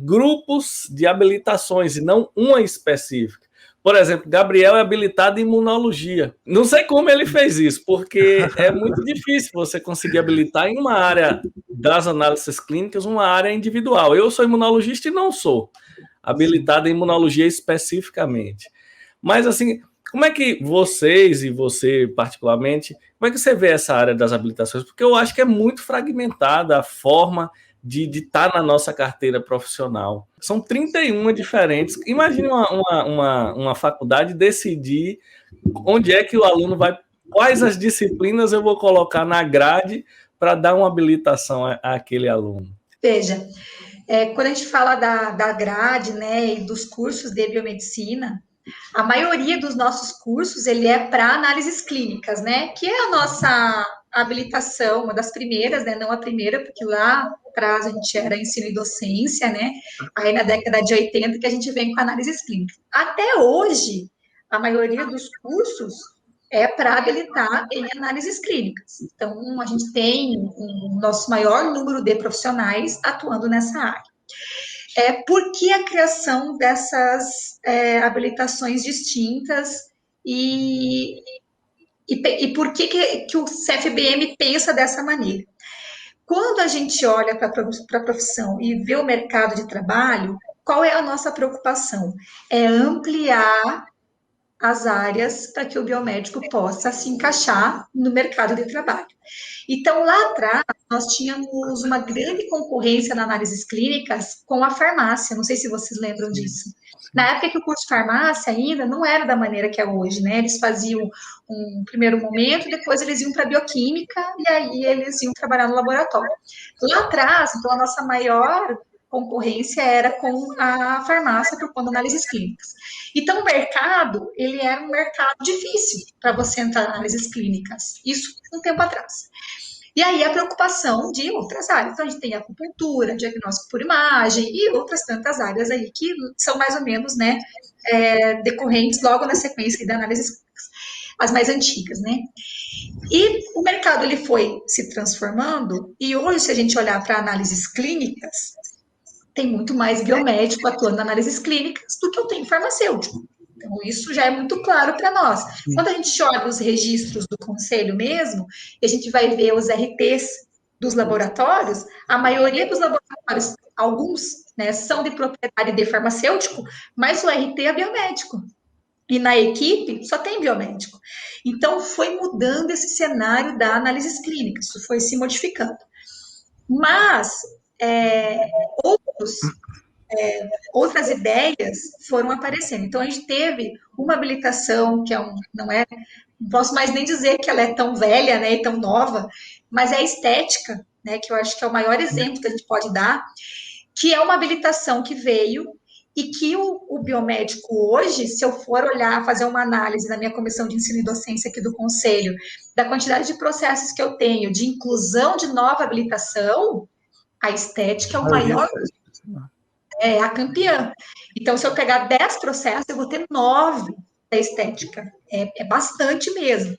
grupos de habilitações e não uma específica. Por exemplo, Gabriel é habilitado em imunologia. Não sei como ele fez isso, porque é muito difícil você conseguir habilitar em uma área das análises clínicas, uma área individual. Eu sou imunologista e não sou habilitado em imunologia especificamente. Mas, assim, como é que vocês, e você particularmente, como é que você vê essa área das habilitações? Porque eu acho que é muito fragmentada a forma de estar na nossa carteira profissional. São 31 diferentes. Imagine uma faculdade decidir onde é que o aluno vai, quais as disciplinas eu vou colocar na grade para dar uma habilitação àquele aluno. Veja, quando a gente fala da grade, né, e dos cursos de biomedicina, a maioria dos nossos cursos, ele é para análises clínicas, né, que é a nossa habilitação, uma das primeiras, né, não a primeira, porque lá atrás a gente era ensino e docência, né, aí na década de 80 que a gente vem com análises clínicas. Até hoje, a maioria dos cursos é para habilitar em análises clínicas. Então, a gente tem o nosso maior número de profissionais atuando nessa área. Por que a criação dessas habilitações distintas e por que o CFBM pensa dessa maneira? Quando a gente olha para a profissão e vê o mercado de trabalho, qual é a nossa preocupação? É ampliar as áreas para que o biomédico possa se encaixar no mercado de trabalho. Então, lá atrás, nós tínhamos uma grande concorrência nas análises clínicas com a farmácia, não sei se vocês lembram disso. Na época que o curso de farmácia ainda não era da maneira que é hoje, né? Eles faziam um primeiro momento, depois eles iam para bioquímica e aí eles iam trabalhar no laboratório. Lá atrás, então, a nossa maior concorrência era com a farmácia por conta de análises clínicas. Então, o mercado, ele era um mercado difícil para você entrar em análises clínicas, isso um tempo atrás. E aí a preocupação de outras áreas. Então, a gente tem acupuntura, diagnóstico por imagem e outras tantas áreas aí que são mais ou menos, né, decorrentes logo na sequência da análise clínicas, as mais antigas, né? E o mercado, ele foi se transformando e hoje, se a gente olhar para análises clínicas, tem muito mais biomédico atuando em análises clínicas do que eu tenho farmacêutico. Então, isso já é muito claro para nós. Quando a gente olha os registros do conselho mesmo, e a gente vai ver os RTs dos laboratórios, a maioria dos laboratórios, alguns, né, são de propriedade de farmacêutico, mas o RT é biomédico. E na equipe só tem biomédico. Então, foi mudando esse cenário da análise clínica, isso foi se modificando. Mas, outras ideias foram aparecendo. Então, a gente teve uma habilitação, que não posso mais nem dizer que ela é tão velha, né, e tão nova, mas é a estética, né, que eu acho que é o maior exemplo que a gente pode dar, que é uma habilitação que veio e que o biomédico hoje, se eu for olhar, fazer uma análise na minha comissão de ensino e docência aqui do Conselho, da quantidade de processos que eu tenho de inclusão de nova habilitação, a estética é o maior, é a campeã. Então, se eu pegar 10 processos, eu vou ter 9 da estética. É bastante mesmo.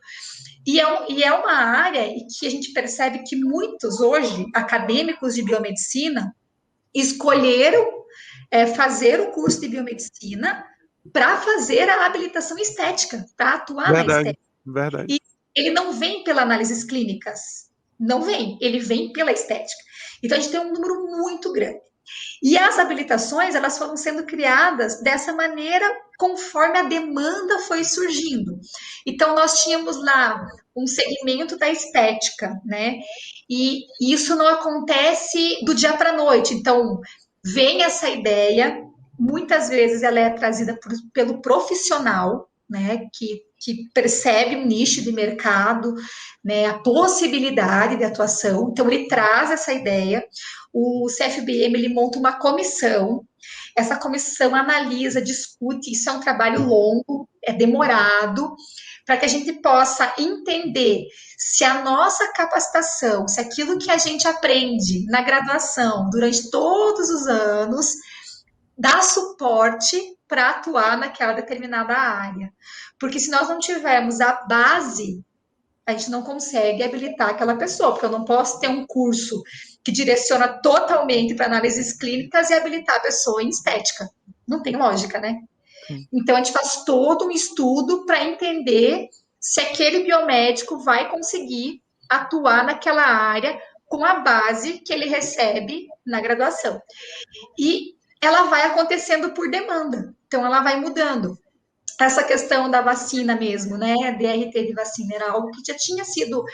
E é uma área que a gente percebe que muitos, hoje, acadêmicos de biomedicina, escolheram fazer o curso de biomedicina para fazer a habilitação estética, para atuar na estética. Verdade. E ele não vem pelas análises clínicas, não vem, ele vem pela estética. Então, a gente tem um número muito grande. E as habilitações, elas foram sendo criadas dessa maneira conforme a demanda foi surgindo. Então, nós tínhamos lá um segmento da estética, né? E isso não acontece do dia para a noite. Então, vem essa ideia, muitas vezes ela é trazida pelo profissional, né? Que percebe um nicho de mercado, né? A possibilidade de atuação. Então, ele traz essa ideia. O CFBM, ele monta uma comissão, essa comissão analisa, discute, isso é um trabalho longo, é demorado, para que a gente possa entender se a nossa capacitação, se aquilo que a gente aprende na graduação, durante todos os anos, dá suporte para atuar naquela determinada área. Porque se nós não tivermos a base, a gente não consegue habilitar aquela pessoa, porque eu não posso ter um curso que direciona totalmente para análises clínicas e habilitar a pessoa em estética. Não tem lógica, né? Então, a gente faz todo um estudo para entender se aquele biomédico vai conseguir atuar naquela área com a base que ele recebe na graduação. E ela vai acontecendo por demanda. Então, ela vai mudando. Essa questão da vacina mesmo, né, DRT de vacina, era algo que já tinha sido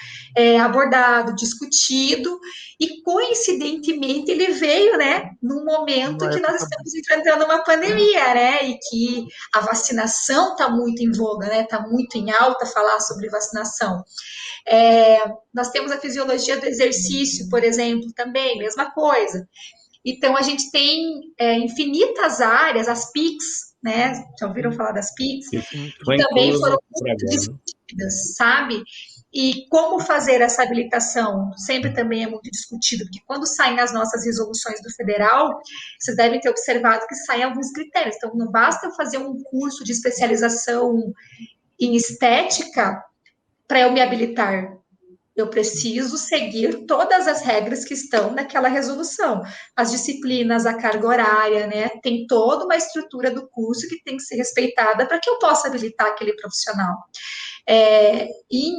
abordado, discutido, e coincidentemente ele veio, né, num momento que nós estamos enfrentando uma pandemia, né, e que a vacinação está muito em voga, né, está muito em alta falar sobre vacinação. Nós temos a fisiologia do exercício, por exemplo, também, mesma coisa. Então, a gente tem infinitas áreas, as PICs, né? Já ouviram falar das PICs? Que também foram muito discutidas, sabe? E como fazer essa habilitação sempre também é muito discutido, porque quando saem as nossas resoluções do federal, vocês devem ter observado que saem alguns critérios. Então, não basta eu fazer um curso de especialização em estética para eu me habilitar. Eu preciso seguir todas as regras que estão naquela resolução. As disciplinas, a carga horária, né? Tem toda uma estrutura do curso que tem que ser respeitada para que eu possa habilitar aquele profissional. Em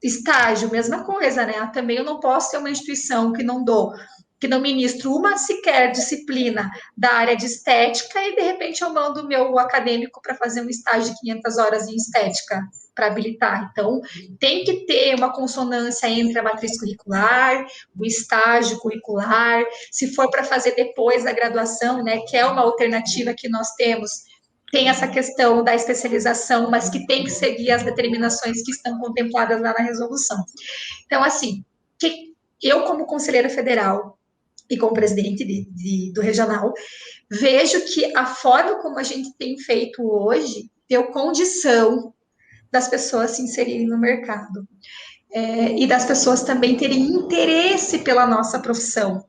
estágio, mesma coisa, né? Também eu não posso ter uma instituição que não ministro uma sequer disciplina da área de estética e, de repente, eu mando o meu acadêmico para fazer um estágio de 500 horas em estética para habilitar. Então, tem que ter uma consonância entre a matriz curricular, o estágio curricular, se for para fazer depois da graduação, né, que é uma alternativa que nós temos, tem essa questão da especialização, mas que tem que seguir as determinações que estão contempladas lá na resolução. Então, assim, eu, como conselheira federal, e como presidente do regional, vejo que a forma como a gente tem feito hoje deu condição das pessoas se inserirem no mercado. E das pessoas também terem interesse pela nossa profissão.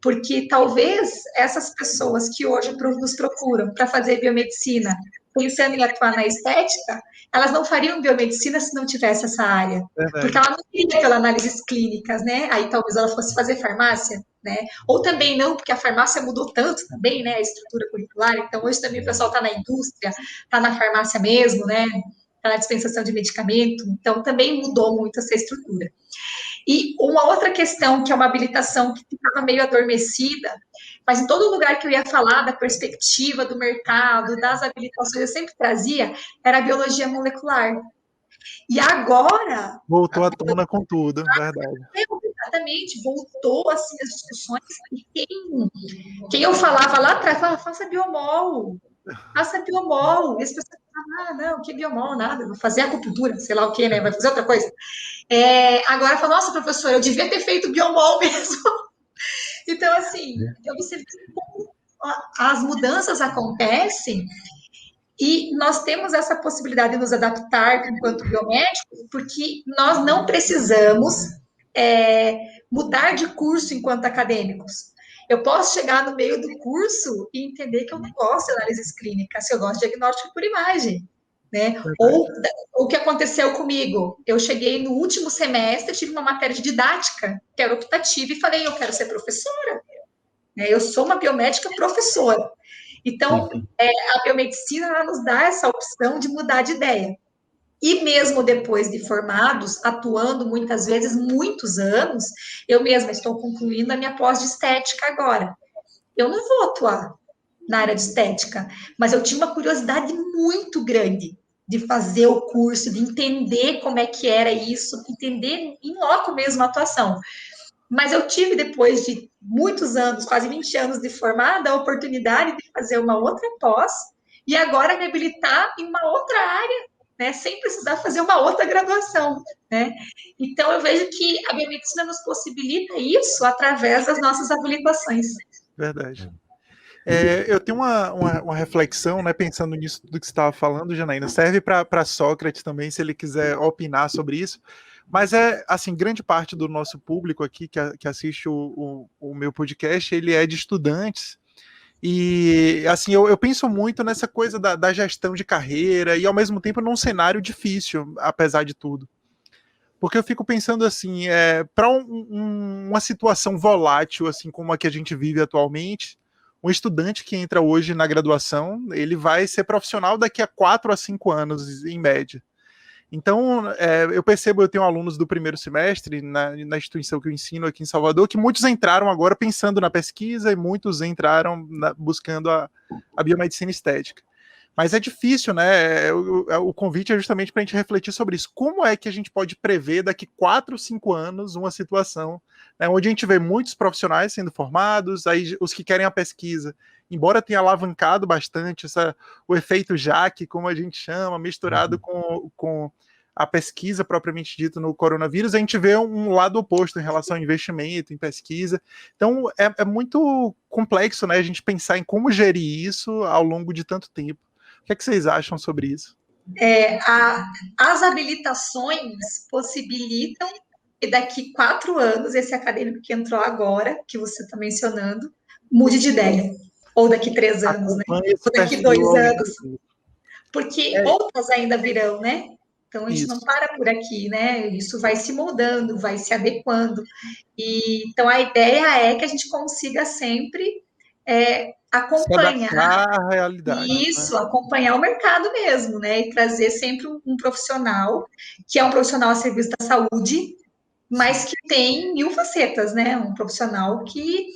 Porque talvez essas pessoas que hoje nos procuram para fazer biomedicina, pensando em atuar na estética, elas não fariam biomedicina se não tivesse essa área. Verdade. Porque ela não queria aquelas análises clínicas, né? Aí talvez ela fosse fazer farmácia, né? Ou também não, porque a farmácia mudou tanto também, né? A estrutura curricular. Então, hoje também o pessoal está na indústria, está na farmácia mesmo, né? Está na dispensação de medicamento. Então, também mudou muito essa estrutura. E uma outra questão, que é uma habilitação que ficava meio adormecida, mas em todo lugar que eu ia falar da perspectiva do mercado, das habilitações, eu sempre trazia, era a biologia molecular. E agora... Voltou à tona com tudo, verdade. Exatamente, voltou assim as discussões, e quem eu falava lá atrás, falava, faça biomol, e as pessoas falavam, não, que biomol, nada, vou fazer acupuntura, sei lá o que, né, vai fazer outra coisa. Agora fala, nossa, professora, eu devia ter feito biomol mesmo. Então, assim, você vê como as mudanças acontecem e nós temos essa possibilidade de nos adaptar enquanto biomédicos, porque nós não precisamos mudar de curso enquanto acadêmicos. Eu posso chegar no meio do curso e entender que eu não gosto de análises clínicas, eu gosto de diagnóstico por imagem. Né? Ou o que aconteceu comigo, eu cheguei no último semestre, tive uma matéria de didática, que era optativa, e falei, eu quero ser professora, né? Eu sou uma biomédica professora. Então, a biomedicina, ela nos dá essa opção de mudar de ideia. E mesmo depois de formados, atuando muitas vezes, muitos anos, eu mesma estou concluindo a minha pós de estética agora. Eu não vou atuar na área de estética, mas eu tinha uma curiosidade muito grande de fazer o curso, de entender como é que era isso, entender em loco mesmo a atuação. Mas eu tive, depois de muitos anos, quase 20 anos de formada, a oportunidade de fazer uma outra pós e agora me habilitar em uma outra área, né, sem precisar fazer uma outra graduação, né? Então, eu vejo que a biomedicina nos possibilita isso através das nossas habilitações. Verdade. Eu tenho uma reflexão, né, pensando nisso do que você estava falando, Janaína, serve para Sócrates também, se ele quiser opinar sobre isso, mas assim, grande parte do nosso público aqui que assiste o meu podcast, ele é de estudantes, e assim, eu penso muito nessa coisa da gestão de carreira, e ao mesmo tempo num cenário difícil, apesar de tudo. Porque eu fico pensando assim, para uma situação volátil, assim como a que a gente vive atualmente, um estudante que entra hoje na graduação, ele vai ser profissional daqui a 4 a 5 anos, em média. Então, eu percebo, eu tenho alunos do primeiro semestre, na instituição que eu ensino aqui em Salvador, que muitos entraram agora pensando na pesquisa e muitos entraram buscando a biomedicina estética. Mas é difícil, né? O convite é justamente para a gente refletir sobre isso. Como é que a gente pode prever daqui 4, 5 anos uma situação, né, onde a gente vê muitos profissionais sendo formados, aí os que querem a pesquisa, embora tenha alavancado bastante o efeito Jaque, como a gente chama, misturado com a pesquisa propriamente dita no coronavírus, a gente vê um lado oposto em relação ao investimento, em pesquisa. Então, é muito complexo, né, a gente pensar em como gerir isso ao longo de tanto tempo. O que vocês acham sobre isso? As habilitações possibilitam que daqui 4 anos, esse acadêmico que entrou agora, que você está mencionando, mude de ideia. Ou daqui 3 anos, né? Ou daqui 2 anos. Porque outras ainda virão, né? Então, a gente não para por aqui, né? Isso vai se moldando, vai se adequando. Então, a ideia é que a gente consiga sempre acompanhar se adaptar à realidade, isso, né? acompanhar o mercado mesmo, né? E trazer sempre um profissional, que é um profissional a serviço da saúde, mas que tem mil facetas, né? Um profissional que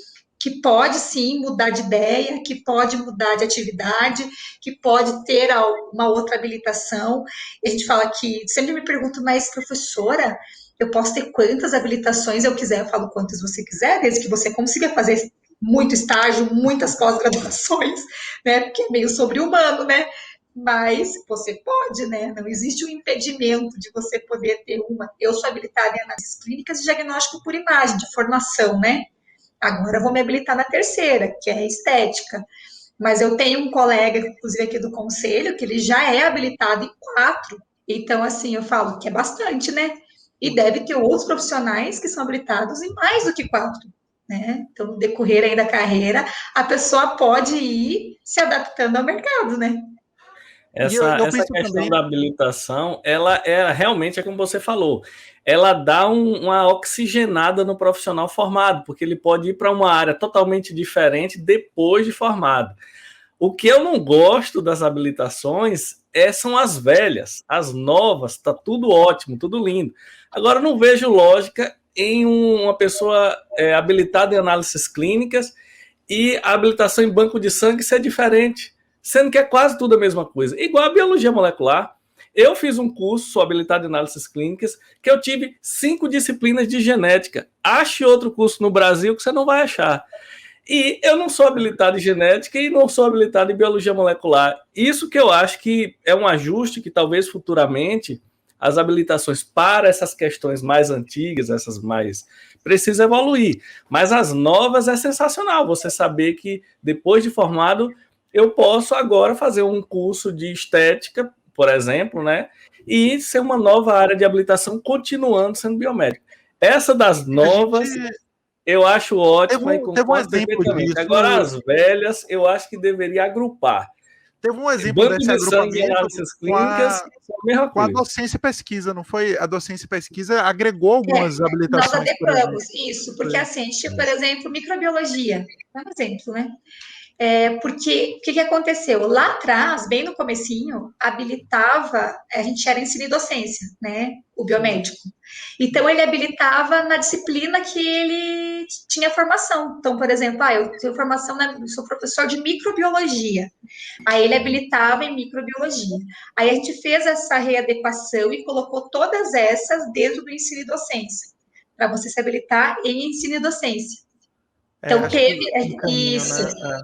pode sim mudar de ideia, que pode mudar de atividade, que pode ter uma outra habilitação. E a gente fala que sempre me pergunto, mas professora, eu posso ter quantas habilitações eu quiser? Eu falo quantas você quiser, desde que você consiga fazer muito estágio, muitas pós-graduações, né? Porque é meio sobre-humano, né? Mas você pode, né? Não existe um impedimento de você poder ter uma. Eu sou habilitada em análises clínicas e diagnóstico por imagem, de formação, né? Agora eu vou me habilitar na terceira, que é a estética. Mas eu tenho um colega, inclusive aqui do conselho, que ele já é habilitado em 4. Então, assim, eu falo que é bastante, né? E deve ter outros profissionais que são habilitados em mais do que 4. Né? Então, no decorrer aí da carreira, a pessoa pode ir se adaptando ao mercado, né? Essa questão da habilitação, ela realmente é como você falou, ela dá uma oxigenada no profissional formado, porque ele pode ir para uma área totalmente diferente depois de formado. O que eu não gosto das habilitações são as velhas, as novas, tá tudo ótimo, tudo lindo. Agora, não vejo lógica em uma pessoa habilitada em análises clínicas e a habilitação em banco de sangue ser diferente, sendo que é quase tudo a mesma coisa. Igual a biologia molecular. Eu fiz um curso, sou habilitado em análises clínicas, que eu tive 5 disciplinas de genética. Ache outro curso no Brasil que você não vai achar. E eu não sou habilitado em genética e não sou habilitado em biologia molecular. Isso que eu acho que é um ajuste que talvez futuramente as habilitações para essas questões mais antigas, essas mais precisa evoluir. Mas as novas é sensacional. Você saber que depois de formado eu posso agora fazer um curso de estética, por exemplo, né? E ser uma nova área de habilitação continuando sendo biomédico. Essa das novas eu acho ótima e concordo perfeitamente. Agora, as velhas, eu acho que deveria agrupar. Teve um exemplo desse agrupamento com a docência e pesquisa, não foi? A docência e pesquisa agregou algumas habilitações. Nós adequamos isso, porque assim, a gente, por exemplo, microbiologia, é um exemplo, né? Porque o que aconteceu? Lá atrás, bem no comecinho, habilitava, a gente era ensino e docência, né? O biomédico. Então, ele habilitava na disciplina que ele tinha formação. Então, por exemplo, eu tenho formação, eu sou professor de microbiologia. Aí ele habilitava em microbiologia. Aí a gente fez essa readequação e colocou todas essas dentro do ensino e docência, para você se habilitar em ensino e docência. Então, teve isso. Né?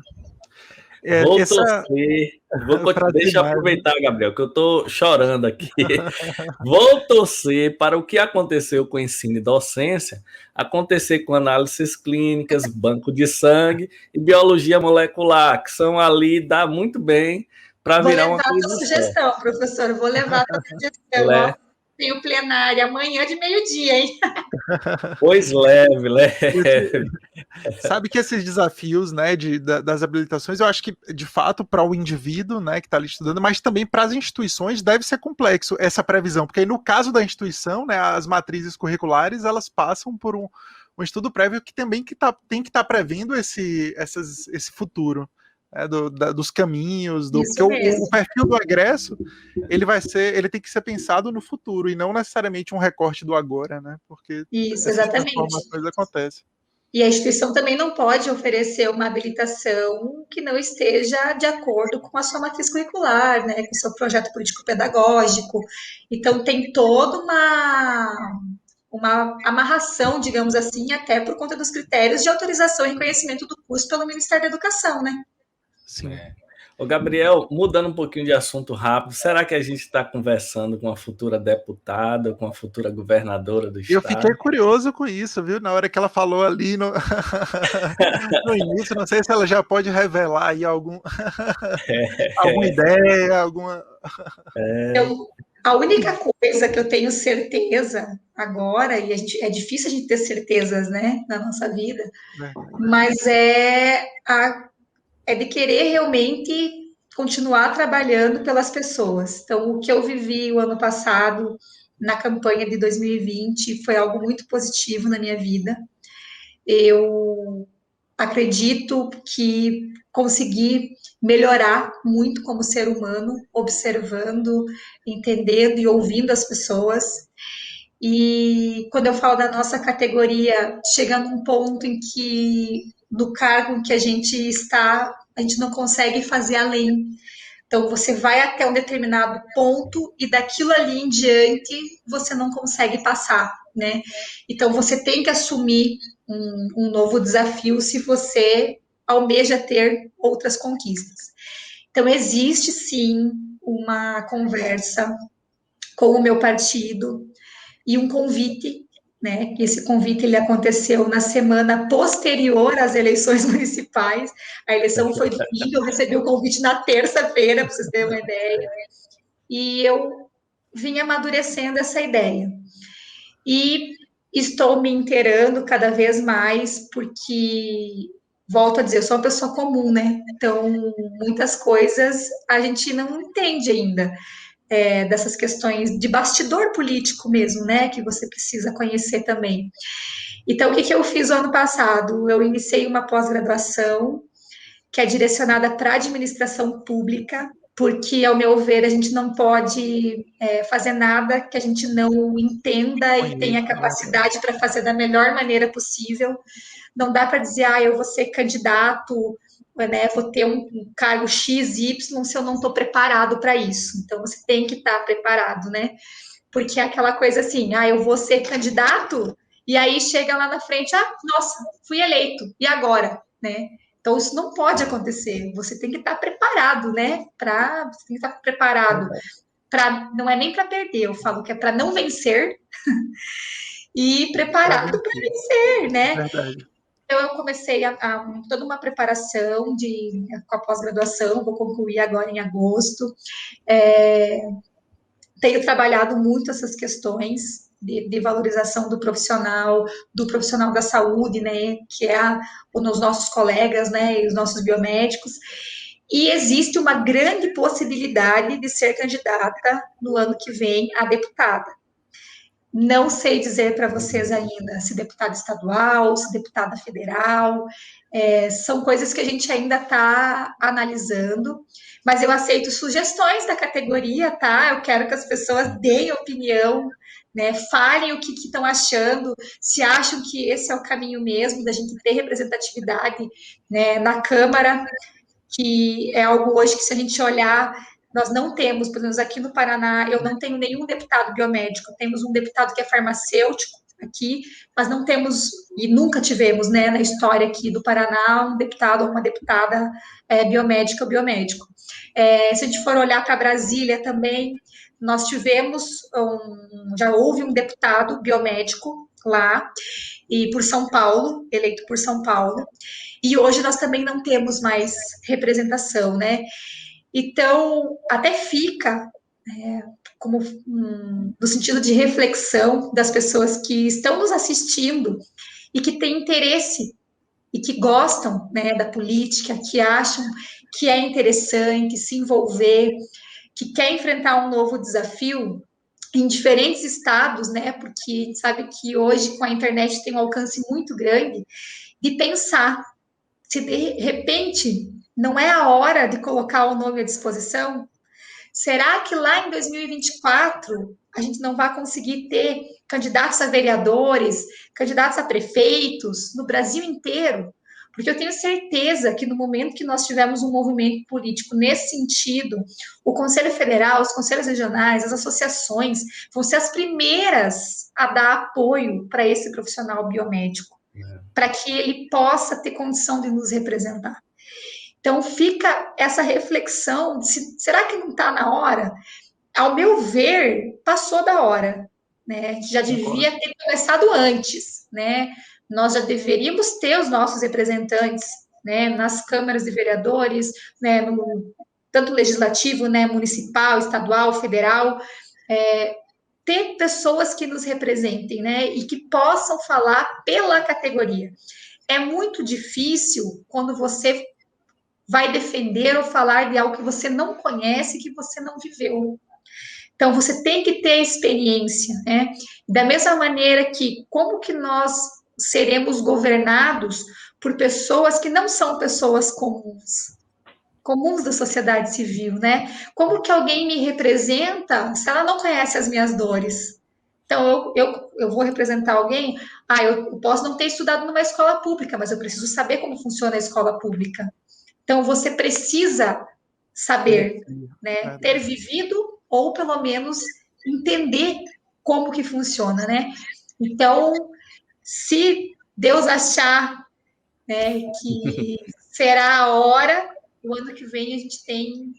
Deixa eu aproveitar, Gabriel, que eu estou chorando aqui. Vou torcer para o que aconteceu com o ensino e docência acontecer com análises clínicas, banco de sangue e biologia molecular, que são ali, dá muito bem para virar uma coisa. Vou levar a sugestão, professor, vou levar a sugestão. Tenho plenária amanhã de meio-dia, hein? Pois leve. Sabe que esses desafios, né, das habilitações, eu acho que, de fato, para o indivíduo, né, que está ali estudando, mas também para as instituições deve ser complexo essa previsão, porque aí, no caso da instituição, né, as matrizes curriculares, elas passam por um estudo prévio que também tem que estar prevendo esse futuro. Dos caminhos, porque o perfil do egresso ele tem que ser pensado no futuro e não necessariamente um recorte do agora, né? Porque essas transformações acontecem. E a instituição também não pode oferecer uma habilitação que não esteja de acordo com a sua matriz curricular, né? Com o seu projeto político-pedagógico. Então tem toda uma amarração, digamos assim, até por conta dos critérios de autorização e reconhecimento do curso pelo Ministério da Educação, né? Sim. Ô, Gabriel, mudando um pouquinho de assunto rápido, será que a gente está conversando com uma futura deputada, com uma futura governadora do estado? Eu fiquei curioso com isso, viu? Na hora que ela falou ali no início, não sei se ela já pode revelar aí alguma ideia, alguma... A única coisa que eu tenho certeza agora, e é difícil a gente ter certezas, né, na nossa vida, mas é de querer realmente continuar trabalhando pelas pessoas. Então, o que eu vivi o ano passado, na campanha de 2020, foi algo muito positivo na minha vida. Eu acredito que consegui melhorar muito como ser humano, observando, entendendo e ouvindo as pessoas. E quando eu falo da nossa categoria, chega num ponto em que, no cargo em que a gente está, a gente não consegue fazer além. Então, você vai até um determinado ponto e daquilo ali em diante você não consegue passar, né? Então, você tem que assumir um novo desafio se você almeja ter outras conquistas. Então, existe sim uma conversa com o meu partido e um convite, né? Esse convite ele aconteceu na semana posterior às eleições municipais. A eleição foi domingo, eu recebi o convite na terça-feira, para vocês terem uma ideia. E eu vim amadurecendo essa ideia. E estou me inteirando cada vez mais, porque, volto a dizer, eu sou uma pessoa comum, né? Então, muitas coisas a gente não entende ainda. Dessas questões de bastidor político mesmo, né, que você precisa conhecer também. Então, o que eu fiz o ano passado? Eu iniciei uma pós-graduação que é direcionada para a administração pública, porque, ao meu ver, a gente não pode fazer nada que a gente não entenda e tenha capacidade para fazer da melhor maneira possível. Não dá para dizer, eu vou ser candidato, né, vou ter um cargo X, Y, se eu não estou preparado para isso. Então, você tem que estar preparado, né? Porque é aquela coisa assim, eu vou ser candidato, e aí chega lá na frente, nossa, fui eleito, e agora, né? Então, isso não pode acontecer. Você tem que estar preparado, né? Você tem que estar preparado não é nem para perder, eu falo que é para não vencer e preparado para vencer, né? Verdade. Então, eu comecei toda uma preparação com a pós-graduação, vou concluir agora em agosto. Tenho trabalhado muito essas questões de valorização do profissional da saúde, né, que é os nossos colegas, né, e os nossos biomédicos. E existe uma grande possibilidade de ser candidata no ano que vem a deputada. Não sei dizer para vocês ainda se deputada estadual, se deputada federal, são coisas que a gente ainda está analisando, mas eu aceito sugestões da categoria, tá? Eu quero que as pessoas deem opinião, né? Falem o que estão achando, se acham que esse é o caminho mesmo da gente ter representatividade, né, na Câmara, que é algo hoje que, se a gente olhar, nós não temos, pelo menos aqui no Paraná, eu não tenho nenhum deputado biomédico, temos um deputado que é farmacêutico aqui, mas não temos, e nunca tivemos, né, na história aqui do Paraná, um deputado ou uma deputada biomédica ou biomédico. Se a gente for olhar para Brasília também, nós tivemos, já houve um deputado biomédico lá, e por São Paulo, eleito por São Paulo, e hoje nós também não temos mais representação, né? Então, até fica como no sentido de reflexão das pessoas que estão nos assistindo e que têm interesse e que gostam, né, da política, que acham que é interessante se envolver, que quer enfrentar um novo desafio em diferentes estados, né? Porque a gente sabe que hoje com a internet tem um alcance muito grande, de pensar se de repente não é a hora de colocar o nome à disposição. Será que lá em 2024 a gente não vai conseguir ter candidatos a vereadores, candidatos a prefeitos no Brasil inteiro? Porque eu tenho certeza que no momento que nós tivermos um movimento político nesse sentido, o Conselho Federal, os conselhos regionais, as associações vão ser as primeiras a dar apoio para esse profissional biomédico, para que ele possa ter condição de nos representar. Então, fica essa reflexão de será que não está na hora? Ao meu ver, passou da hora, né? Já devia ter começado antes, né? Nós já deveríamos ter os nossos representantes, né, nas câmaras de vereadores, né, tanto legislativo, né, municipal, estadual, federal, ter pessoas que nos representem, né, e que possam falar pela categoria. É muito difícil quando você vai defender ou falar de algo que você não conhece, que você não viveu. Então, você tem que ter experiência, né? Da mesma maneira que, como que nós seremos governados por pessoas que não são pessoas comuns da sociedade civil, né? Como que alguém me representa se ela não conhece as minhas dores? Então, eu vou representar alguém, eu posso não ter estudado numa escola pública, mas eu preciso saber como funciona a escola pública. Então, você precisa saber, né? Ter vivido ou, pelo menos, entender como que funciona, né? Então, se Deus achar, né, que será a hora, o ano que vem a gente tem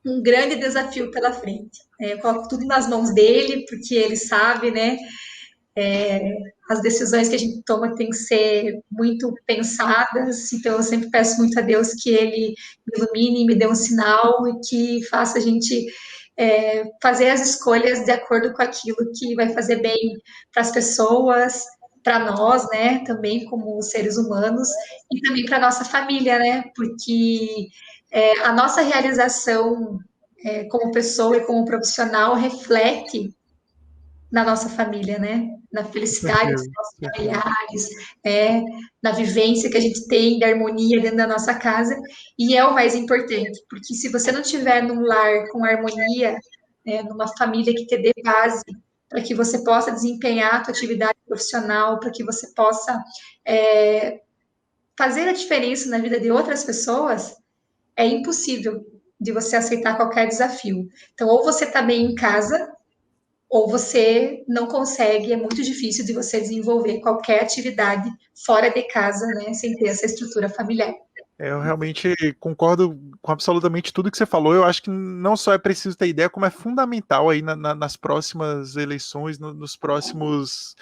um grande desafio pela frente. Eu coloco tudo nas mãos dele, porque ele sabe, né? As decisões que a gente toma têm que ser muito pensadas, então eu sempre peço muito a Deus que ele me ilumine, me dê um sinal e que faça a gente fazer as escolhas de acordo com aquilo que vai fazer bem para as pessoas, para nós, né, também como seres humanos, e também para a nossa família, né, porque a nossa realização como pessoa e como profissional reflete na nossa família, né? Na felicidade dos nossos familiares, na vivência que a gente tem de harmonia dentro da nossa casa, e é o mais importante, porque se você não tiver num lar com harmonia, numa família que te dê base para que você possa desempenhar a tua atividade profissional, para que você possa fazer a diferença na vida de outras pessoas, é impossível de você aceitar qualquer desafio. Então, ou você está bem em casa, ou você não consegue, é muito difícil de você desenvolver qualquer atividade fora de casa, né, sem ter essa estrutura familiar. Eu realmente concordo com absolutamente tudo que você falou. Eu acho que não só é preciso ter ideia, como é fundamental aí nas próximas eleições, nos próximos...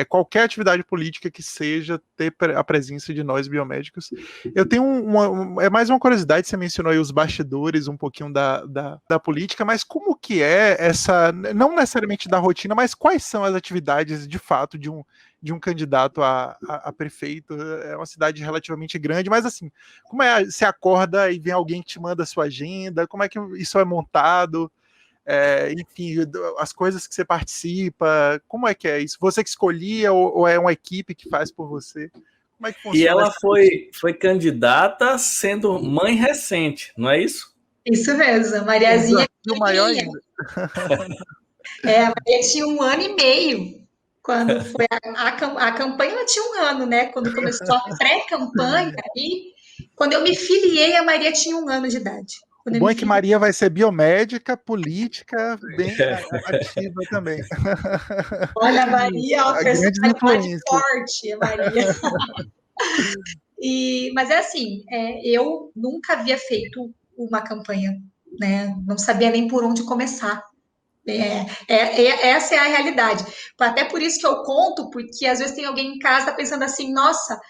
qualquer atividade política que seja, ter a presença de nós biomédicos. Eu tenho mais uma curiosidade, você mencionou aí os bastidores, um pouquinho da política, mas como que é essa, não necessariamente da rotina, mas quais são as atividades de fato de um candidato a prefeito? É uma cidade relativamente grande, mas assim, como você acorda e vem alguém que te manda a sua agenda, como é que isso é montado? Enfim, as coisas que você participa, como é que é isso? Você que escolhia ou é uma equipe que faz por você? Como é que funciona? E ela foi candidata sendo mãe recente, não é isso? Isso mesmo, a Mariazinha. O maior ainda. A Maria tinha 1 ano e meio. Quando foi a campanha, ela tinha 1 ano, né? Quando começou a pré-campanha, e quando eu me filiei, a Maria tinha 1 ano de idade. O bom é que Maria vai ser biomédica, política, bem ativa também. Olha, a Maria, a personalidade forte, a Maria. Mas é assim, eu nunca havia feito uma campanha, né? Não sabia nem por onde começar. Essa é a realidade. Até por isso que eu conto, porque às vezes tem alguém em casa pensando assim, nossa,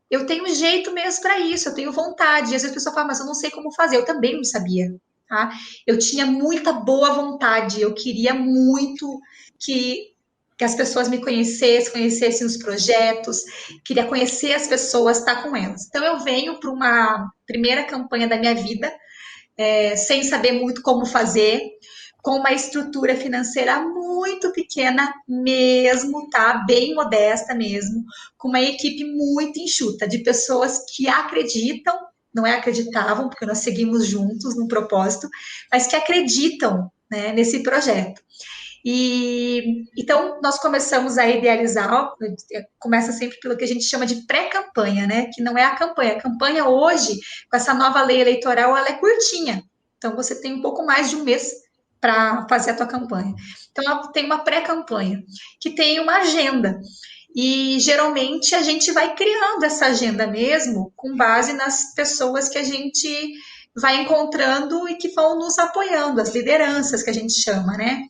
eu tenho jeito mesmo para isso, eu tenho vontade. E às vezes a pessoa fala, mas eu não sei como fazer. Eu também não sabia, tá? Eu tinha muita boa vontade, eu queria muito que as pessoas me conhecessem os projetos, queria conhecer as pessoas, estar com elas. Então eu venho para uma primeira campanha da minha vida, sem saber muito como fazer, com uma estrutura financeira muito pequena mesmo, tá? Bem modesta mesmo, com uma equipe muito enxuta, de pessoas que acreditam, não acreditavam, porque nós seguimos juntos no propósito, mas que acreditam, né, nesse projeto. Então, nós começamos a idealizar, começa sempre pelo que a gente chama de pré-campanha, né? Que não é a campanha. A campanha hoje, com essa nova lei eleitoral, ela é curtinha. Então, você tem um pouco mais de 1 mês para fazer a tua campanha. Então, ela tem uma pré-campanha, que tem uma agenda. E, geralmente, a gente vai criando essa agenda mesmo, com base nas pessoas que a gente vai encontrando e que vão nos apoiando, as lideranças que a gente chama, né?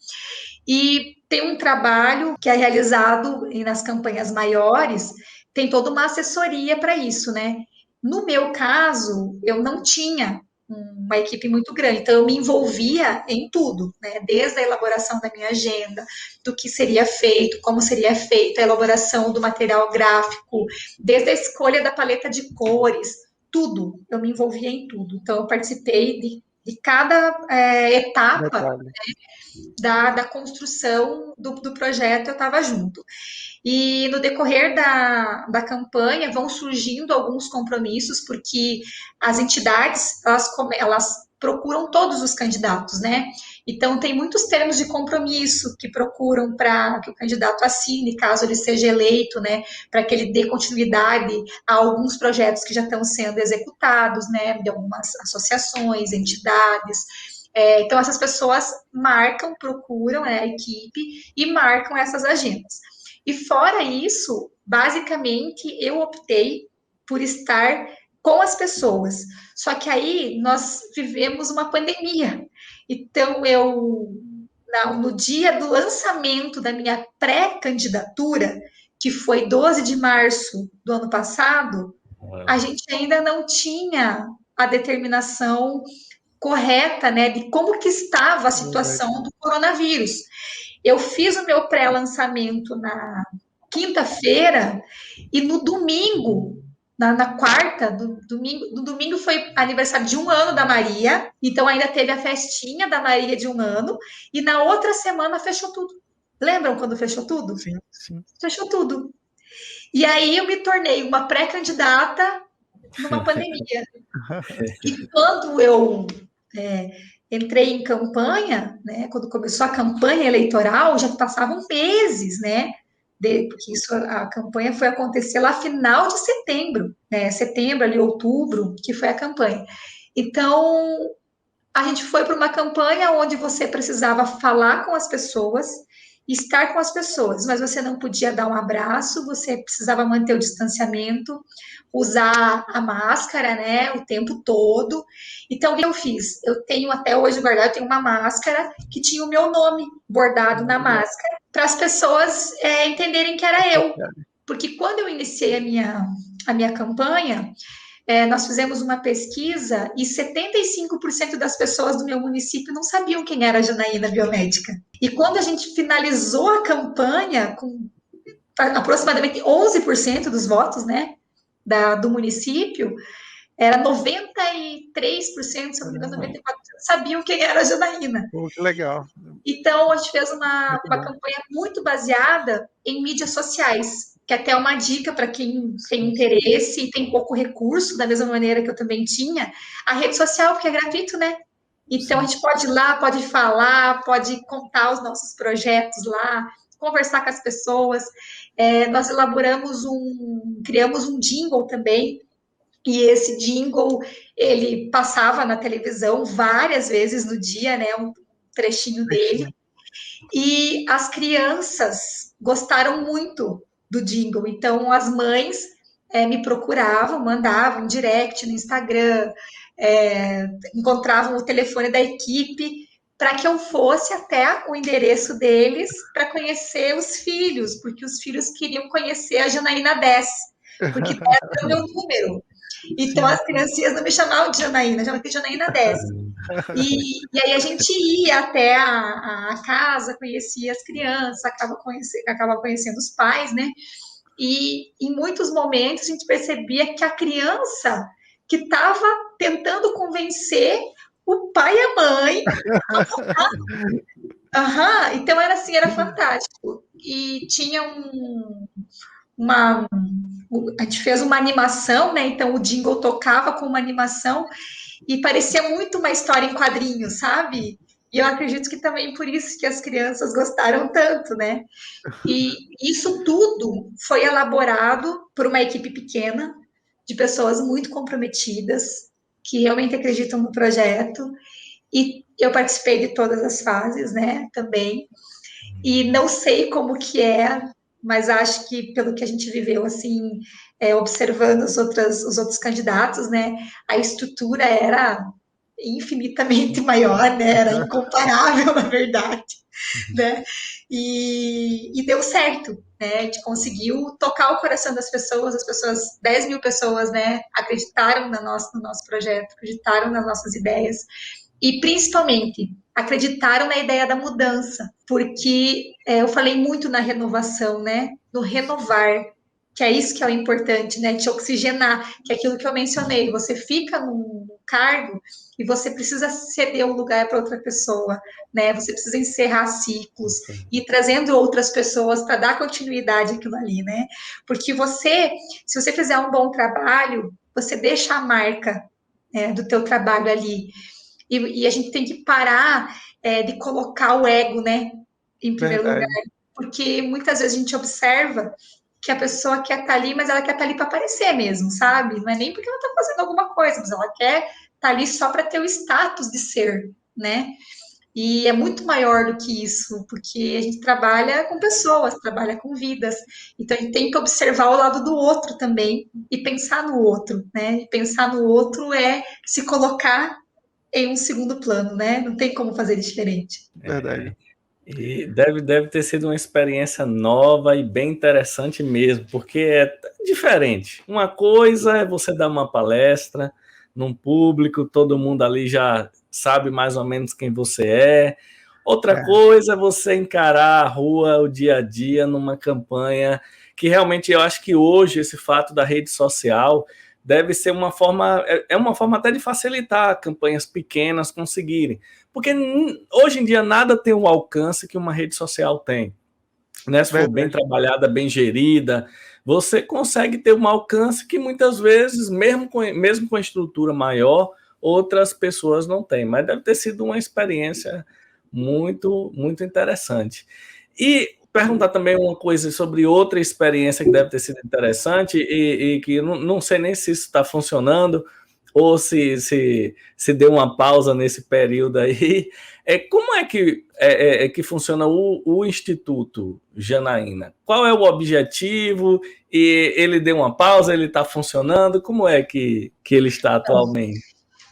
E tem um trabalho que é realizado nas campanhas maiores, tem toda uma assessoria para isso, né? No meu caso, eu não tinha uma equipe muito grande, então eu me envolvia em tudo, né? Desde a elaboração da minha agenda, do que seria feito, como seria feito, a elaboração do material gráfico, desde a escolha da paleta de cores, tudo, eu me envolvia em tudo. Então, eu participei de cada etapa da construção do projeto, eu estava junto. E no decorrer da campanha vão surgindo alguns compromissos, porque as entidades, elas procuram todos os candidatos, né? Então, tem muitos termos de compromisso que procuram para que o candidato assine, caso ele seja eleito, né? Para que ele dê continuidade a alguns projetos que já estão sendo executados, né? De algumas associações, entidades. Então, essas pessoas marcam, procuram, né, a equipe e marcam essas agendas. E fora isso, basicamente, eu optei por estar com as pessoas. Só que aí nós vivemos uma pandemia. Então, no dia do lançamento da minha pré-candidatura, que foi 12 de março do ano passado, a gente ainda não tinha a determinação correta, né, de como que estava a situação do coronavírus. Eu fiz o meu pré-lançamento na quinta-feira e no domingo, na quarta, no domingo foi aniversário de 1 ano da Maria, então ainda teve a festinha da Maria de 1 ano, e na outra semana fechou tudo. Lembram quando fechou tudo? Sim, sim. Fechou tudo. E aí eu me tornei uma pré-candidata numa pandemia. E quando eu entrei em campanha, né, quando começou a campanha eleitoral, já passavam meses, né, porque a campanha foi acontecer lá final de setembro, né, setembro, ali, outubro, que foi a campanha. Então, a gente foi para uma campanha onde você precisava falar com as pessoas, estar com as pessoas, mas você não podia dar um abraço, você precisava manter o distanciamento, usar a máscara, né, o tempo todo. Então, o que eu fiz? Eu tenho até hoje guardado, eu tenho uma máscara que tinha o meu nome bordado na máscara, para as pessoas entenderem que era eu. Porque quando eu iniciei a minha campanha, nós fizemos uma pesquisa e 75% das pessoas do meu município não sabiam quem era a Janaína Biomédica. E quando a gente finalizou a campanha, com aproximadamente 11% dos votos, né, do município, era 93%, se não me engano, 94% sabiam quem era a Janaína. Pô, que legal. Então, a gente fez uma campanha muito baseada em mídias sociais, que até é uma dica para quem tem interesse e tem pouco recurso, da mesma maneira que eu também tinha, a rede social, porque é gratuito, né? Então, a gente pode ir lá, pode falar, pode contar os nossos projetos lá, conversar com as pessoas. Nós criamos um jingle também, e esse jingle, ele passava na televisão várias vezes no dia, né? Um trechinho dele. E as crianças gostaram muito do jingle. Então, as mães me procuravam, mandavam direct no Instagram, encontravam o telefone da equipe para que eu fosse até o endereço deles para conhecer os filhos, porque os filhos queriam conhecer a Janaína 10, porque 10 era o meu número. Então, as criancinhas não me chamavam de Janaína, chamavam de Janaína 10. E aí a gente ia até a casa, conhecia as crianças, acaba conhecendo os pais, né? E em muitos momentos a gente percebia que a criança que estava tentando convencer o pai e a mãe a votar. Então era assim, era fantástico. E tinha a gente fez uma animação, né? Então o jingle tocava com uma animação e parecia muito uma história em quadrinhos, sabe? E eu acredito que também por isso que as crianças gostaram tanto, né? E isso tudo foi elaborado por uma equipe pequena, de pessoas muito comprometidas, que realmente acreditam no projeto. E eu participei de todas as fases, né? Também. E não sei como que mas acho que pelo que a gente viveu, assim, observando os outros candidatos, né? A estrutura era infinitamente maior, né? Era incomparável, na verdade, né? E deu certo, né? A gente conseguiu tocar o coração das pessoas, 10 mil pessoas, né? Acreditaram no nosso projeto, acreditaram nas nossas ideias e, principalmente, acreditaram na ideia da mudança, porque eu falei muito na renovação, né? No renovar, que é isso que é o importante, né? Te oxigenar, que é aquilo que eu mencionei. Você fica num cargo e você precisa ceder o lugar para outra pessoa, né? Você precisa encerrar ciclos e trazendo outras pessoas para dar continuidade àquilo ali, né? Porque se você fizer um bom trabalho, você deixa a marca, né, do teu trabalho ali. E a gente tem que parar de colocar o ego, né, em primeiro lugar. Verdade. Porque muitas vezes a gente observa que a pessoa quer estar ali, mas ela quer estar ali para aparecer mesmo, sabe? Não é nem porque ela está fazendo alguma coisa, mas ela quer estar ali só para ter o status de ser, né? E é muito maior do que isso, porque a gente trabalha com pessoas, trabalha com vidas. Então a gente tem que observar o lado do outro também e pensar no outro, né? E pensar no outro é se colocar em um segundo plano, né? Não tem como fazer diferente. Verdade. E deve ter sido uma experiência nova e bem interessante mesmo, porque é diferente. Uma coisa é você dar uma palestra num público, todo mundo ali já sabe mais ou menos quem você é. Outra coisa é você encarar a rua, o dia a dia, numa campanha que realmente eu acho que hoje esse fato da rede social deve ser uma forma, é uma forma até de facilitar campanhas pequenas conseguirem. Porque hoje em dia nada tem o alcance que uma rede social tem. Né? Se for bem trabalhada, bem gerida, você consegue ter um alcance que muitas vezes, mesmo com a estrutura maior, outras pessoas não têm. Mas deve ter sido uma experiência muito, muito interessante. E perguntar também uma coisa sobre outra experiência que deve ter sido interessante e que não sei nem se isso está funcionando ou se deu uma pausa nesse período aí. Como é que funciona o Instituto Janaína? Qual é o objetivo? E ele deu uma pausa, ele está funcionando? Como é que ele está atualmente?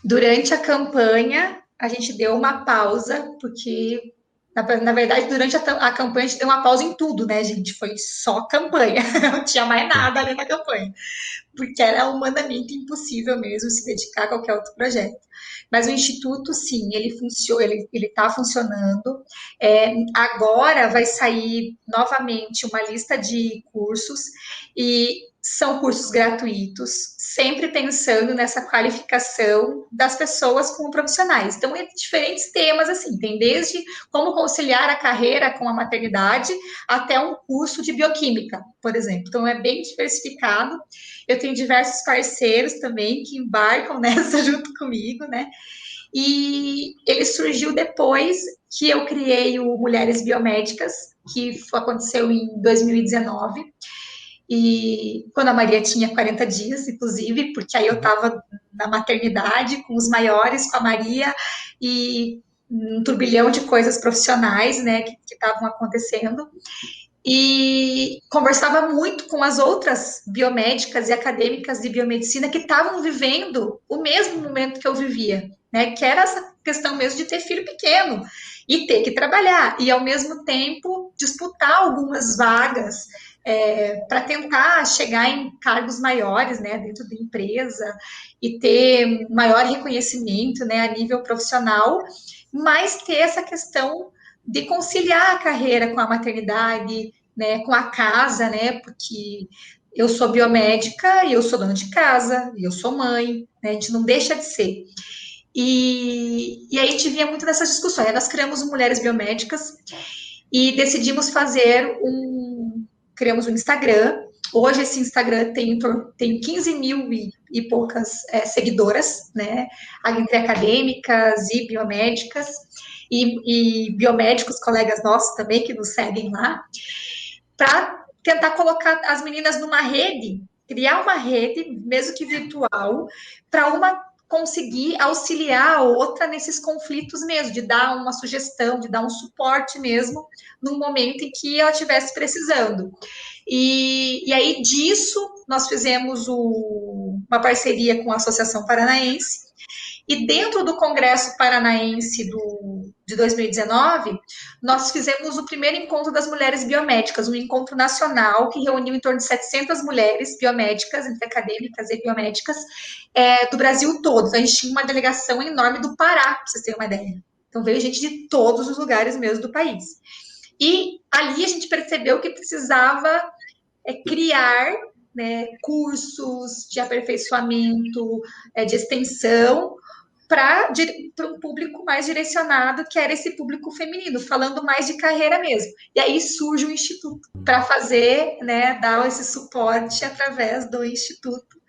Durante a campanha, a gente deu uma pausa, porque, na verdade, durante a campanha, a gente deu uma pausa em tudo, né, gente? Foi só campanha, não tinha mais nada ali na campanha, porque era humanamente impossível mesmo se dedicar a qualquer outro projeto. Mas o Instituto, sim, ele funciona, ele está funcionando. Agora vai sair novamente uma lista de cursos e são cursos gratuitos, sempre pensando nessa qualificação das pessoas como profissionais. Então, é diferentes temas, assim, tem desde como conciliar a carreira com a maternidade até um curso de bioquímica, por exemplo. Então, é bem diversificado. Eu tenho diversos parceiros também que embarcam nessa junto comigo, né? E ele surgiu depois que eu criei o Mulheres Biomédicas, que aconteceu em 2019. E quando a Maria tinha 40 dias, inclusive, porque aí eu estava na maternidade com os maiores, com a Maria, e um turbilhão de coisas profissionais, né, que estavam acontecendo. E conversava muito com as outras biomédicas e acadêmicas de biomedicina que estavam vivendo o mesmo momento que eu vivia, né, que era essa questão mesmo de ter filho pequeno e ter que trabalhar, e ao mesmo tempo disputar algumas vagas para tentar chegar em cargos maiores, né, dentro da empresa e ter maior reconhecimento, né, a nível profissional, mas ter essa questão de conciliar a carreira com a maternidade, né, com a casa, né, porque eu sou biomédica e eu sou dona de casa, e eu sou mãe, né, a gente não deixa de ser. E aí a gente via muito dessas discussões. Aí nós criamos o Mulheres Biomédicas e decidimos criamos um Instagram. Hoje esse Instagram tem 15 mil e poucas seguidoras, né? Entre acadêmicas e biomédicas, e biomédicos, colegas nossos também, que nos seguem lá, para tentar colocar as meninas numa rede, criar uma rede, mesmo que virtual, para uma conseguir auxiliar a outra nesses conflitos mesmo, de dar uma sugestão, de dar um suporte mesmo, no momento em que ela estivesse precisando. E aí disso nós fizemos uma parceria com a Associação Paranaense, e dentro do Congresso Paranaense de 2019, nós fizemos o primeiro encontro das mulheres biomédicas, um encontro nacional que reuniu em torno de 700 mulheres biomédicas, entre acadêmicas e biomédicas, do Brasil todo. Então, a gente tinha uma delegação enorme do Pará, para vocês terem uma ideia. Então, veio gente de todos os lugares mesmo do país. E ali a gente percebeu que precisava criar né, cursos de aperfeiçoamento, de extensão, para um público mais direcionado, que era esse público feminino, falando mais de carreira mesmo. E aí surge o Instituto para fazer, né, dar esse suporte através do Instituto,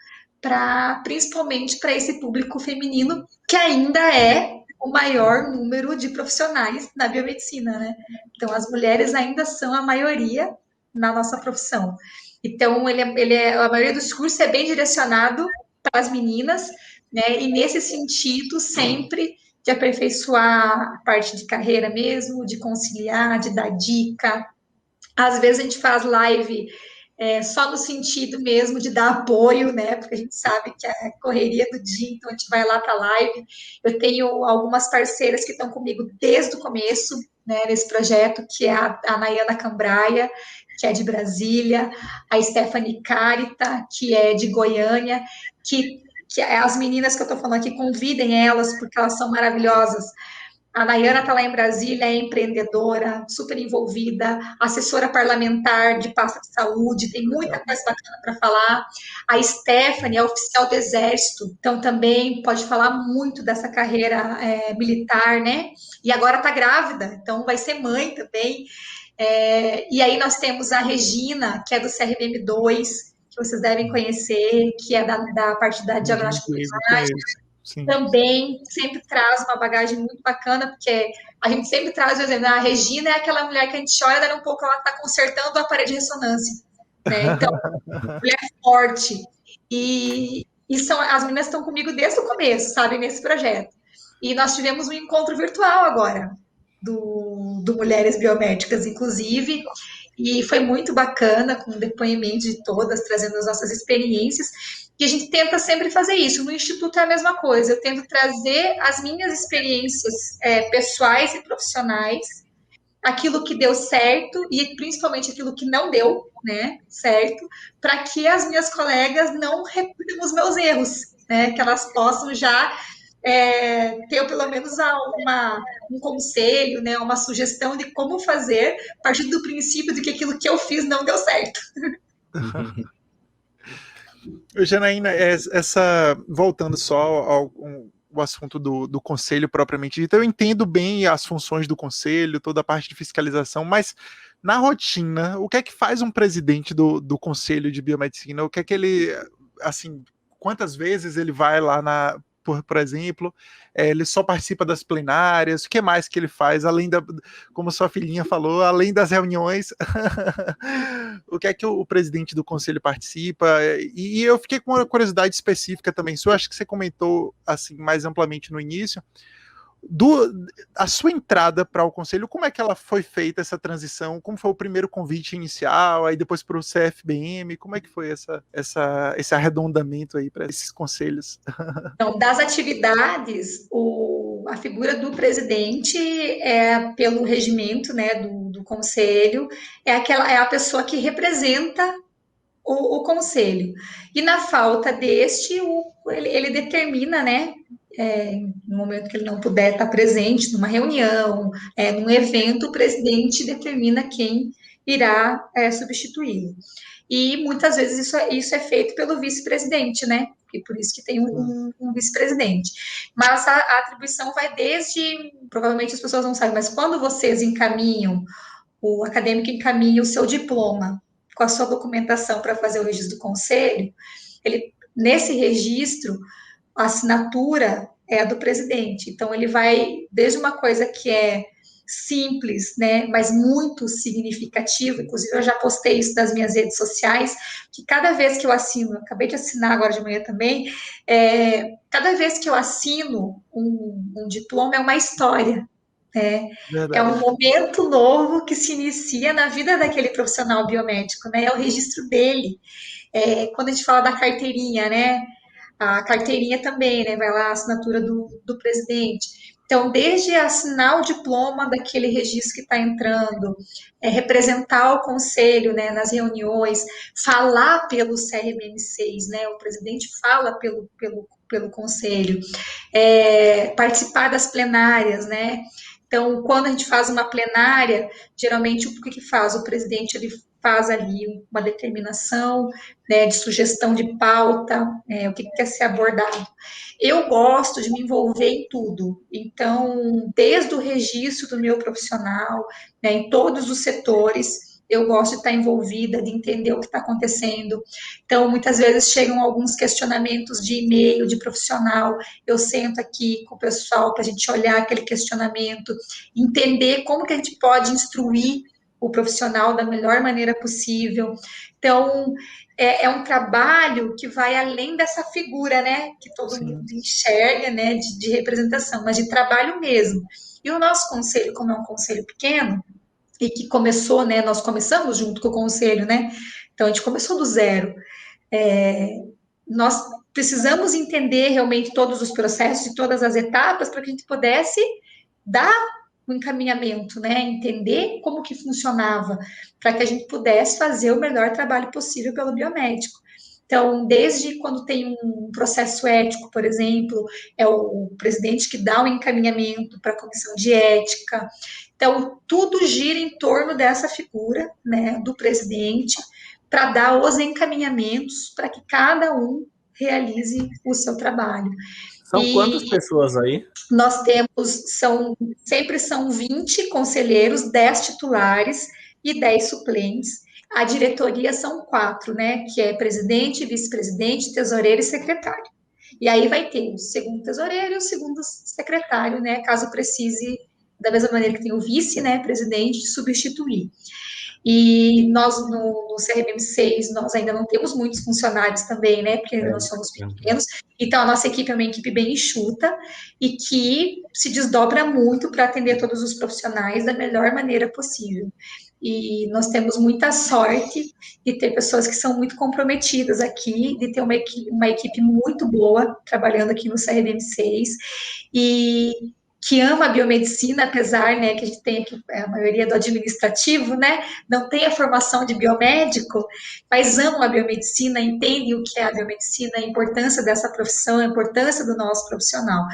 principalmente para esse público feminino, que ainda é o maior número de profissionais na biomedicina, né? Então, as mulheres ainda são a maioria na nossa profissão. Então, a maioria dos cursos é bem direcionado para as meninas, né? E nesse sentido, sempre de aperfeiçoar a parte de carreira mesmo, de conciliar, de dar dica. Às vezes a gente faz live só no sentido mesmo de dar apoio, né? Porque a gente sabe que é correria do dia, então a gente vai lá para a live. Eu tenho algumas parceiras que estão comigo desde o começo, né, nesse projeto, que é a Nayana Cambraia, que é de Brasília, a Stephanie Carita, que é de Goiânia, que as meninas que eu estou falando aqui, convidem elas, porque elas são maravilhosas. A Nayana está lá em Brasília, é empreendedora, super envolvida, assessora parlamentar de pasta de saúde, tem muita coisa bacana para falar. A Stephanie é oficial do Exército, então também pode falar muito dessa carreira militar, né? E agora está grávida, então vai ser mãe também. E aí nós temos a Regina, que é do CRBM2, que vocês devem conhecer, que é da parte da diagnóstico de imagem. Sim. Também sempre traz uma bagagem muito bacana, porque a gente sempre traz o exemplo, a Regina é aquela mulher que a gente olha, daqui um pouco ela está consertando o aparelho de ressonância, né? Então, mulher forte. E as meninas estão comigo desde o começo, sabe, nesse projeto. E nós tivemos um encontro virtual agora, do Mulheres Biomédicas, inclusive, e foi muito bacana, com o depoimento de todas, trazendo as nossas experiências. E a gente tenta sempre fazer isso. No Instituto é a mesma coisa. Eu tento trazer as minhas experiências pessoais e profissionais, aquilo que deu certo e principalmente aquilo que não deu, né, certo, para que as minhas colegas não repitam os meus erros, né, que elas possam já ter pelo menos um conselho, né, uma sugestão de como fazer, a partir do princípio de que aquilo que eu fiz não deu certo. Janaína, voltando só ao assunto do conselho propriamente dito, eu entendo bem as funções do conselho, toda a parte de fiscalização, mas na rotina, o que é que faz um presidente do conselho de biomedicina? O que é que ele, assim, quantas vezes ele vai lá por exemplo, ele só participa das plenárias, o que mais que ele faz, além como sua filhinha falou, além das reuniões, o que é que o presidente do conselho participa? E eu fiquei com uma curiosidade específica também, eu acho que você comentou assim mais amplamente no início, a sua entrada para o conselho, como é que ela foi feita, essa transição? Como foi o primeiro convite inicial, aí depois para o CFBM? Como é que foi esse arredondamento aí para esses conselhos? Então, das atividades, a figura do presidente pelo regimento, né, do conselho, é a pessoa que representa o conselho. E na falta deste, ele determina, né, no momento que ele não puder estar presente numa reunião, num evento, o presidente determina quem irá substituí-lo. E muitas vezes isso é feito pelo vice-presidente, né? E por isso que tem um vice-presidente. Mas a atribuição vai desde, provavelmente as pessoas não sabem, mas quando vocês encaminham, o acadêmico encaminha o seu diploma com a sua documentação para fazer o registro do conselho, nesse registro, a assinatura é a do presidente. Então, ele vai desde uma coisa que é simples, né, mas muito significativa, inclusive eu já postei isso nas minhas redes sociais, que cada vez que eu assino, eu acabei de assinar agora de manhã também, cada vez que eu assino um diploma é uma história, é um momento novo que se inicia na vida daquele profissional biomédico, né, é o registro dele. Quando a gente fala da carteirinha, né, a carteirinha também, né, vai lá a assinatura do presidente. Então, desde assinar o diploma daquele registro que está entrando, representar o conselho, né, nas reuniões, falar pelo CRBM6, né, o presidente fala pelo conselho, participar das plenárias, né. Então, quando a gente faz uma plenária, geralmente o que faz? O presidente ele faz ali uma determinação, né, de sugestão de pauta, o que quer ser abordado. Eu gosto de me envolver em tudo, então, desde o registro do meu profissional, né, em todos os setores, eu gosto de estar envolvida, de entender o que está acontecendo. Então, muitas vezes chegam alguns questionamentos de e-mail, de profissional, eu sento aqui com o pessoal para a gente olhar aquele questionamento, entender como que a gente pode instruir o profissional da melhor maneira possível. Então, é um trabalho que vai além dessa figura, né, que todo mundo enxerga, né, de representação, mas de trabalho mesmo. E o nosso conselho, como é um conselho pequeno, e que começou, né, nós começamos junto com o conselho, né, então a gente começou do zero. Nós precisamos entender realmente todos os processos e todas as etapas para que a gente pudesse dar o encaminhamento, né, entender como que funcionava, para que a gente pudesse fazer o melhor trabalho possível pelo biomédico. Então, desde quando tem um processo ético, por exemplo, é o presidente que dá o encaminhamento para a comissão de ética. Então, tudo gira em torno dessa figura, né, do presidente, para dar os encaminhamentos para que cada um realize o seu trabalho. São quantas pessoas aí? Nós temos, sempre são 20 conselheiros, 10 titulares e 10 suplentes. A diretoria são 4, né? Que é presidente, vice-presidente, tesoureiro e secretário. E aí vai ter o segundo tesoureiro e o segundo secretário, né? Caso precise, da mesma maneira que tem o vice, né? Presidente, substituir. E nós, no CRBM 6, nós ainda não temos muitos funcionários também, né? Porque nós somos pequenos. Então, a nossa equipe é uma equipe bem enxuta e que se desdobra muito para atender todos os profissionais da melhor maneira possível. E nós temos muita sorte de ter pessoas que são muito comprometidas aqui, de ter uma equipe muito boa trabalhando aqui no CRBM 6 e que ama a biomedicina, apesar, né, que a gente tem aqui a maioria do administrativo, né, não tem a formação de biomédico, mas amam a biomedicina, entendem o que é a biomedicina, a importância dessa profissão, a importância do nosso profissional.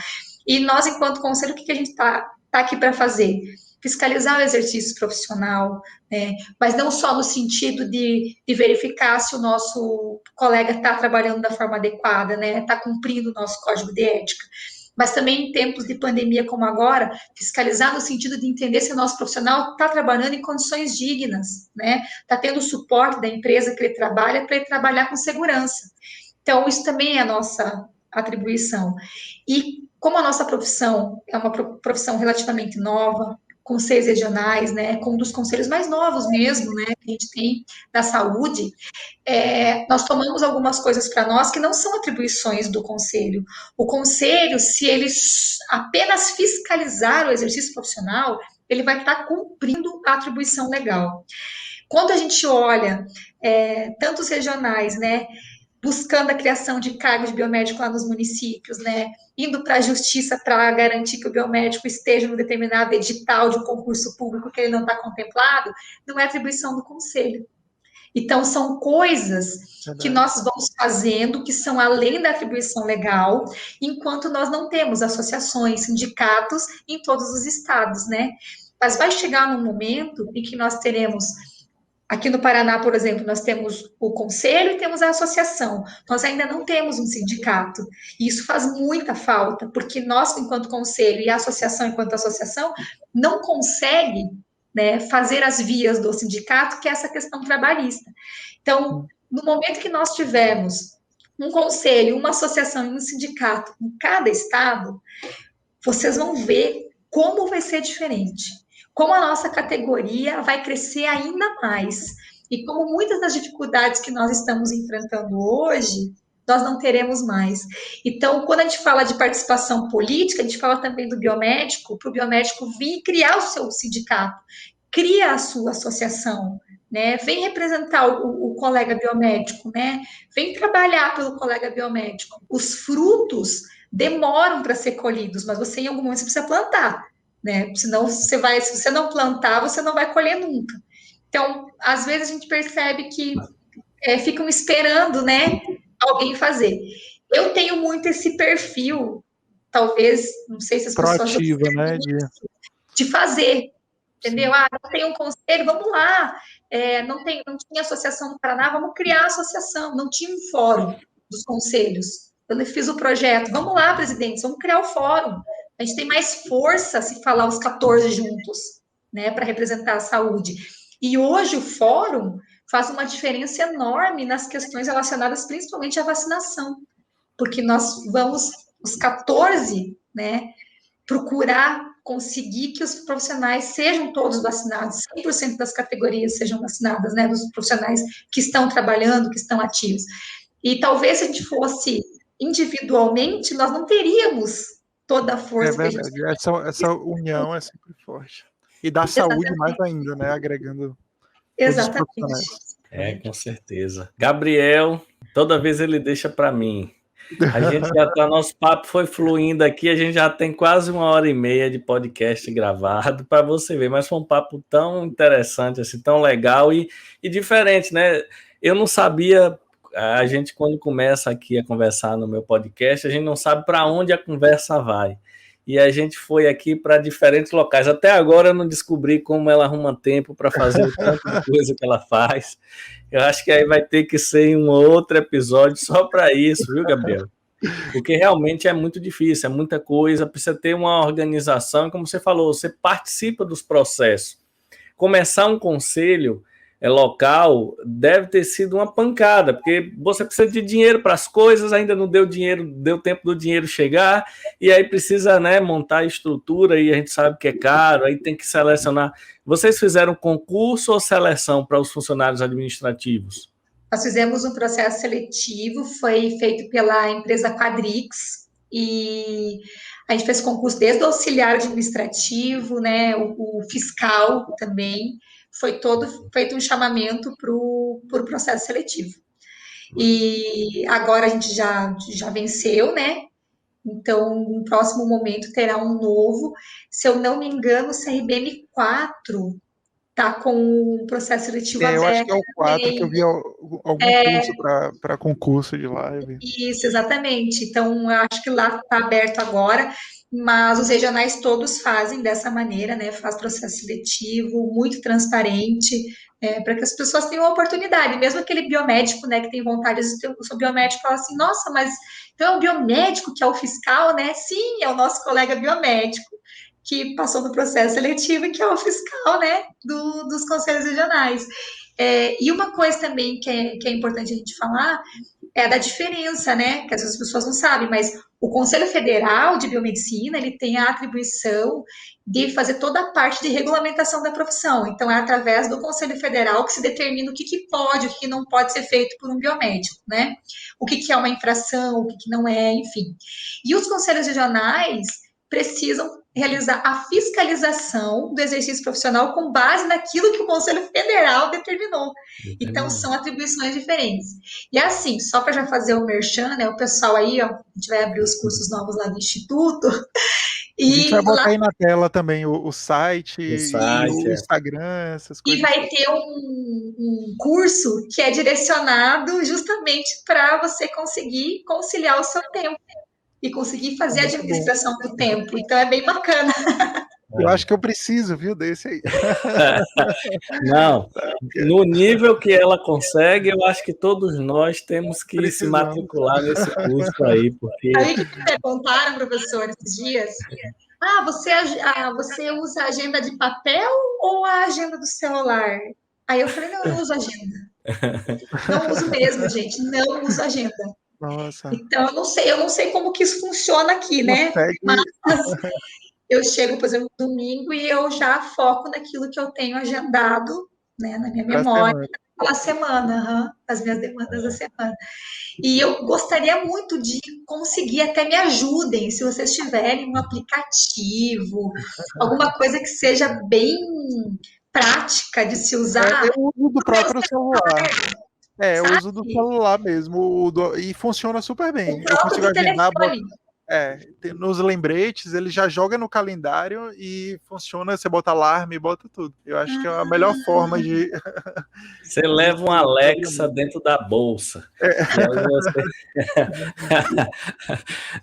E nós, enquanto conselho, o que a gente tá aqui para fazer? Fiscalizar o exercício profissional, né, mas não só no sentido de verificar se o nosso colega está trabalhando da forma adequada, né, está cumprindo o nosso código de ética, mas também em tempos de pandemia como agora, fiscalizar no sentido de entender se o nosso profissional está trabalhando em condições dignas, né? Está tendo o suporte da empresa que ele trabalha para ele trabalhar com segurança. Então, isso também é a nossa atribuição. E como a nossa profissão é uma profissão relativamente nova, conselhos regionais, né, com um dos conselhos mais novos mesmo, né, que a gente tem da saúde, nós tomamos algumas coisas para nós que não são atribuições do conselho. O conselho, se ele apenas fiscalizar o exercício profissional, ele vai estar cumprindo a atribuição legal. Quando a gente olha tantos regionais, né, buscando a criação de cargos de biomédico lá nos municípios, né, indo para a justiça para garantir que o biomédico esteja no determinado edital de um concurso público que ele não está contemplado, não é atribuição do conselho. Então, são coisas que nós vamos fazendo que são além da atribuição legal, enquanto nós não temos associações, sindicatos em todos os estados, né? Mas vai chegar num momento em que nós teremos. Aqui no Paraná, por exemplo, nós temos o conselho e temos a associação. Nós ainda não temos um sindicato. E isso faz muita falta, porque nós, enquanto conselho, e a associação, enquanto associação, não consegue, né, fazer as vias do sindicato, que é essa questão trabalhista. Então, no momento que nós tivermos um conselho, uma associação e um sindicato em cada estado, vocês vão ver como vai ser diferente. Como a nossa categoria vai crescer ainda mais. E como muitas das dificuldades que nós estamos enfrentando hoje, nós não teremos mais. Então, quando a gente fala de participação política, a gente fala também do biomédico, para o biomédico vir criar o seu sindicato, cria a sua associação, né? Vem representar o colega biomédico, né? Vem trabalhar pelo colega biomédico. Os frutos demoram para ser colhidos, mas você em algum momento você precisa plantar, né? Senão se você não plantar, você não vai colher nunca. Então, às vezes a gente percebe que ficam esperando, né, alguém fazer. Eu tenho muito esse perfil, talvez, não sei se as pessoas proativa, né, de fazer, entendeu? Ah, não tem um conselho, vamos lá. Não tinha associação no Paraná, vamos criar a associação. Não tinha um fórum dos conselhos. Eu fiz o projeto, vamos lá, presidentes, vamos criar o fórum. A gente tem mais força se falar os 14 juntos, né, para representar a saúde. E hoje o fórum faz uma diferença enorme nas questões relacionadas principalmente à vacinação, porque nós vamos, os 14, né, procurar conseguir que os profissionais sejam todos vacinados, 100% das categorias sejam vacinadas, né, dos profissionais que estão trabalhando, que estão ativos. E talvez se a gente fosse individualmente, nós não teríamos toda a força. É verdade, essa união é sempre forte. E da saúde mais ainda, né, agregando todos os profissionais. Com certeza. Gabriel, toda vez ele deixa para mim. A gente nosso papo foi fluindo aqui, a gente já tem quase 1h30 de podcast gravado, para você ver, mas foi um papo tão interessante, assim, tão legal e diferente, né? Eu não sabia, a gente quando começa aqui a conversar no meu podcast, a gente não sabe para onde a conversa vai. E a gente foi aqui para diferentes locais. Até agora eu não descobri como ela arruma tempo para fazer o tanto de coisa que ela faz. Eu acho que aí vai ter que ser um outro episódio só para isso, viu, Gabriel? Porque realmente é muito difícil, é muita coisa, precisa ter uma organização, como você falou, você participa dos processos. Começar um conselho local deve ter sido uma pancada, porque você precisa de dinheiro para as coisas, ainda não deu dinheiro, deu tempo do dinheiro chegar, e aí precisa, né, montar a estrutura, e a gente sabe que é caro, aí tem que selecionar. Vocês fizeram concurso ou seleção para os funcionários administrativos? Nós fizemos um processo seletivo, foi feito pela empresa Quadrix, e a gente fez concurso desde o auxiliar administrativo, né, o fiscal também, foi todo feito um chamamento para o processo seletivo. E agora a gente já venceu, né? Então, no próximo momento terá um novo. Se eu não me engano, o CRBM 4 está com o processo seletivo aberto. Eu acho que é o 4, que eu vi algum curso para concurso de lá. Isso, exatamente. Então, eu acho que lá está aberto agora, mas os regionais todos fazem dessa maneira, né? Faz processo seletivo, muito transparente, para que as pessoas tenham a oportunidade. Mesmo aquele biomédico, né, que tem vontade de ser o biomédico, fala assim, nossa, mas então é o biomédico que é o fiscal, né? Sim, é o nosso colega biomédico que passou no processo seletivo e que é o fiscal, né, dos conselhos regionais. E uma coisa também que é importante a gente falar é da diferença, né, que às vezes as pessoas não sabem, mas o Conselho Federal de Biomedicina, ele tem a atribuição de fazer toda a parte de regulamentação da profissão. Então, é através do Conselho Federal que se determina o que pode, o que não pode ser feito por um biomédico, né? O que é uma infração, o que não é, enfim. E os conselhos regionais precisam realizar a fiscalização do exercício profissional com base naquilo que o Conselho Federal determinou. Então, são atribuições diferentes. E assim, só para já fazer o merchan, né, o pessoal aí, ó, a gente vai abrir os cursos novos lá do Instituto. E a gente vai botar aí na tela também o site, o Instagram, essas coisas. E vai ter um curso que é direcionado justamente para você conseguir conciliar o seu tempo e conseguir fazer a administração do tempo. Então, é bem bacana. Eu acho que eu preciso, viu, desse aí. Não, no nível que ela consegue, eu acho que todos nós temos que se matricular nesse curso aí, porque... Aí que me perguntaram, professor, esses dias, você usa a agenda de papel ou a agenda do celular? Aí eu falei, não, eu não uso agenda. Não uso mesmo, gente, não uso agenda. Nossa. Então, eu não sei como que isso funciona aqui, né? Mas eu chego, por exemplo, domingo e eu já foco naquilo que eu tenho agendado, né, na minha memória, pela semana, as minhas demandas da semana. E eu gostaria muito de conseguir, até me ajudem, se vocês tiverem um aplicativo, alguma coisa que seja bem prática de se usar. Eu uso do próprio celular. Eu uso do celular mesmo, e funciona super bem. Eu consigo agendar, nos lembretes, ele já joga no calendário e funciona, você bota alarme, bota tudo. Eu acho que é a melhor forma de... Você leva um Alexa dentro da bolsa. E aí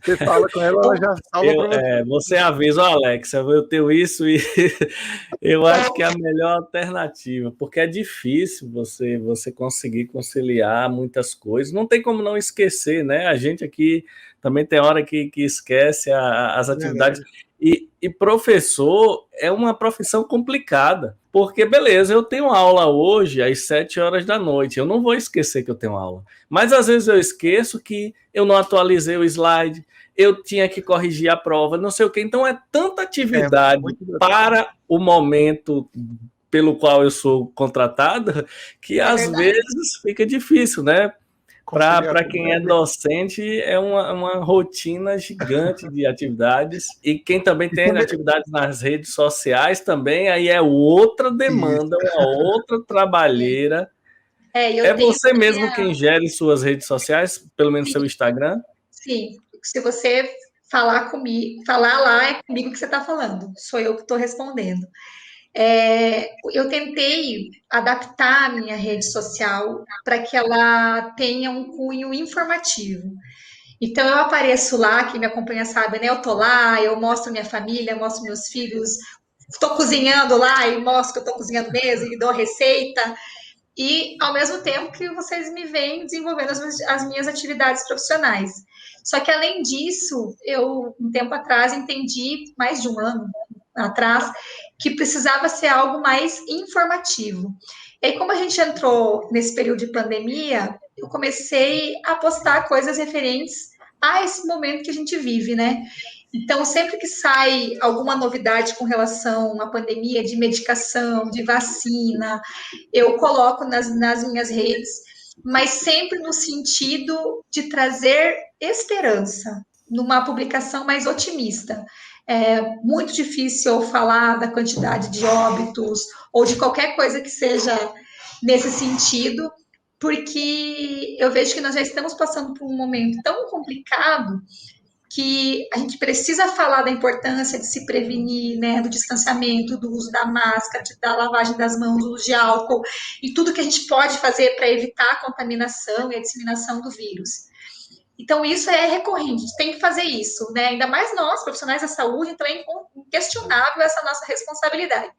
você fala com ela, ela já salva para você. Você avisa, Alexa, eu tenho isso e eu acho que é a melhor alternativa, porque é difícil você conseguir conciliar muitas coisas. Não tem como não esquecer, né? A gente aqui também tem hora que esquece as atividades. E professor é uma profissão complicada, porque, beleza, eu tenho aula hoje às 7 horas da noite, eu não vou esquecer que eu tenho aula. Mas, às vezes, eu esqueço que eu não atualizei o slide, eu tinha que corrigir a prova, não sei o quê. Então, é tanta atividade para o momento pelo qual eu sou contratada que, às vezes, fica difícil, né? Para quem é docente, é uma rotina gigante de atividades. E quem também tem atividades nas redes sociais também, aí é outra demanda, uma outra trabalheira. É você mesmo quem gere suas redes sociais, pelo menos seu Instagram? Sim, se você falar comigo, falar lá, é comigo que você está falando, sou eu que estou respondendo. Eu tentei adaptar a minha rede social para que ela tenha um cunho informativo. Então, eu apareço lá, quem me acompanha sabe, né? Eu tô lá, eu mostro minha família, mostro meus filhos, estou cozinhando lá e mostro que eu estou cozinhando mesmo e dou receita. E, ao mesmo tempo que vocês me veem desenvolvendo as minhas atividades profissionais. Só que, além disso, eu, um tempo atrás, entendi, mais de um ano atrás, que precisava ser algo mais informativo. E aí, como a gente entrou nesse período de pandemia, eu comecei a postar coisas referentes a esse momento que a gente vive, né? Então, sempre que sai alguma novidade com relação à pandemia, de medicação, de vacina, eu coloco nas minhas redes, mas sempre no sentido de trazer esperança, numa publicação mais otimista. É muito difícil eu falar da quantidade de óbitos ou de qualquer coisa que seja nesse sentido, porque eu vejo que nós já estamos passando por um momento tão complicado que a gente precisa falar da importância de se prevenir, né, do distanciamento, do uso da máscara, da lavagem das mãos, do uso de álcool e tudo que a gente pode fazer para evitar a contaminação e a disseminação do vírus. Então, isso é recorrente, a gente tem que fazer isso, né? Ainda mais nós, profissionais da saúde, então é inquestionável essa nossa responsabilidade.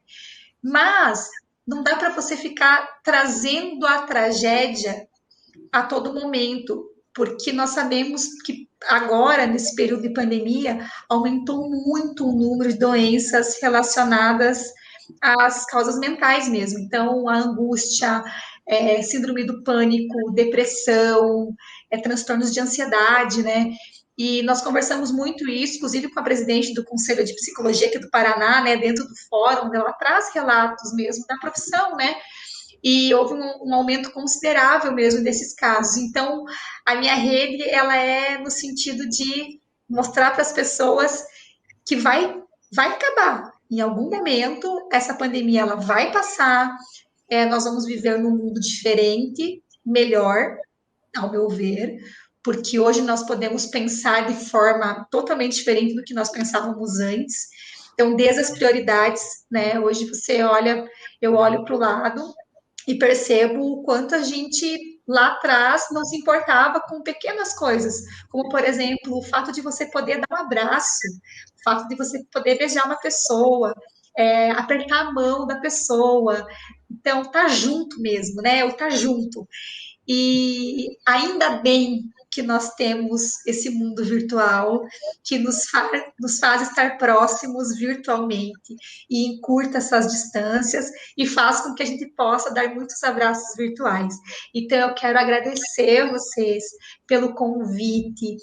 Mas não dá para você ficar trazendo a tragédia a todo momento, porque nós sabemos que agora, nesse período de pandemia, aumentou muito o número de doenças relacionadas às causas mentais mesmo. Então, a angústia, síndrome do pânico, depressão, transtornos de ansiedade, né? E nós conversamos muito isso, inclusive com a presidente do Conselho de Psicologia aqui do Paraná, né, dentro do fórum, ela traz relatos mesmo da profissão, né? E houve um aumento considerável mesmo desses casos. Então, a minha rede, ela é no sentido de mostrar para as pessoas que vai acabar. Em algum momento, essa pandemia, ela vai passar, nós vamos viver num mundo diferente, melhor, ao meu ver, porque hoje nós podemos pensar de forma totalmente diferente do que nós pensávamos antes. Então, desde as prioridades, né? Hoje você olha, eu olho para o lado e percebo o quanto a gente lá atrás não se importava com pequenas coisas, como, por exemplo, o fato de você poder dar um abraço, o fato de você poder beijar uma pessoa, apertar a mão da pessoa. Então, tá junto mesmo, né? O tá junto. E ainda bem que nós temos esse mundo virtual que nos faz estar próximos virtualmente e encurta essas distâncias e faz com que a gente possa dar muitos abraços virtuais. Então, eu quero agradecer vocês pelo convite,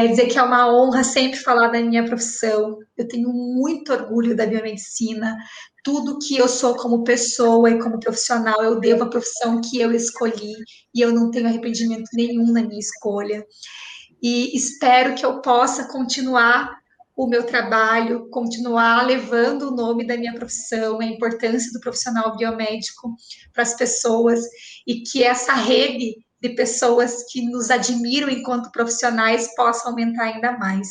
dizer que é uma honra sempre falar da minha profissão. Eu tenho muito orgulho da biomedicina. Tudo que eu sou como pessoa e como profissional, eu devo à profissão que eu escolhi e eu não tenho arrependimento nenhum na minha escolha. E espero que eu possa continuar o meu trabalho, continuar levando o nome da minha profissão, a importância do profissional biomédico para as pessoas e que essa rede de pessoas que nos admiram enquanto profissionais possa aumentar ainda mais.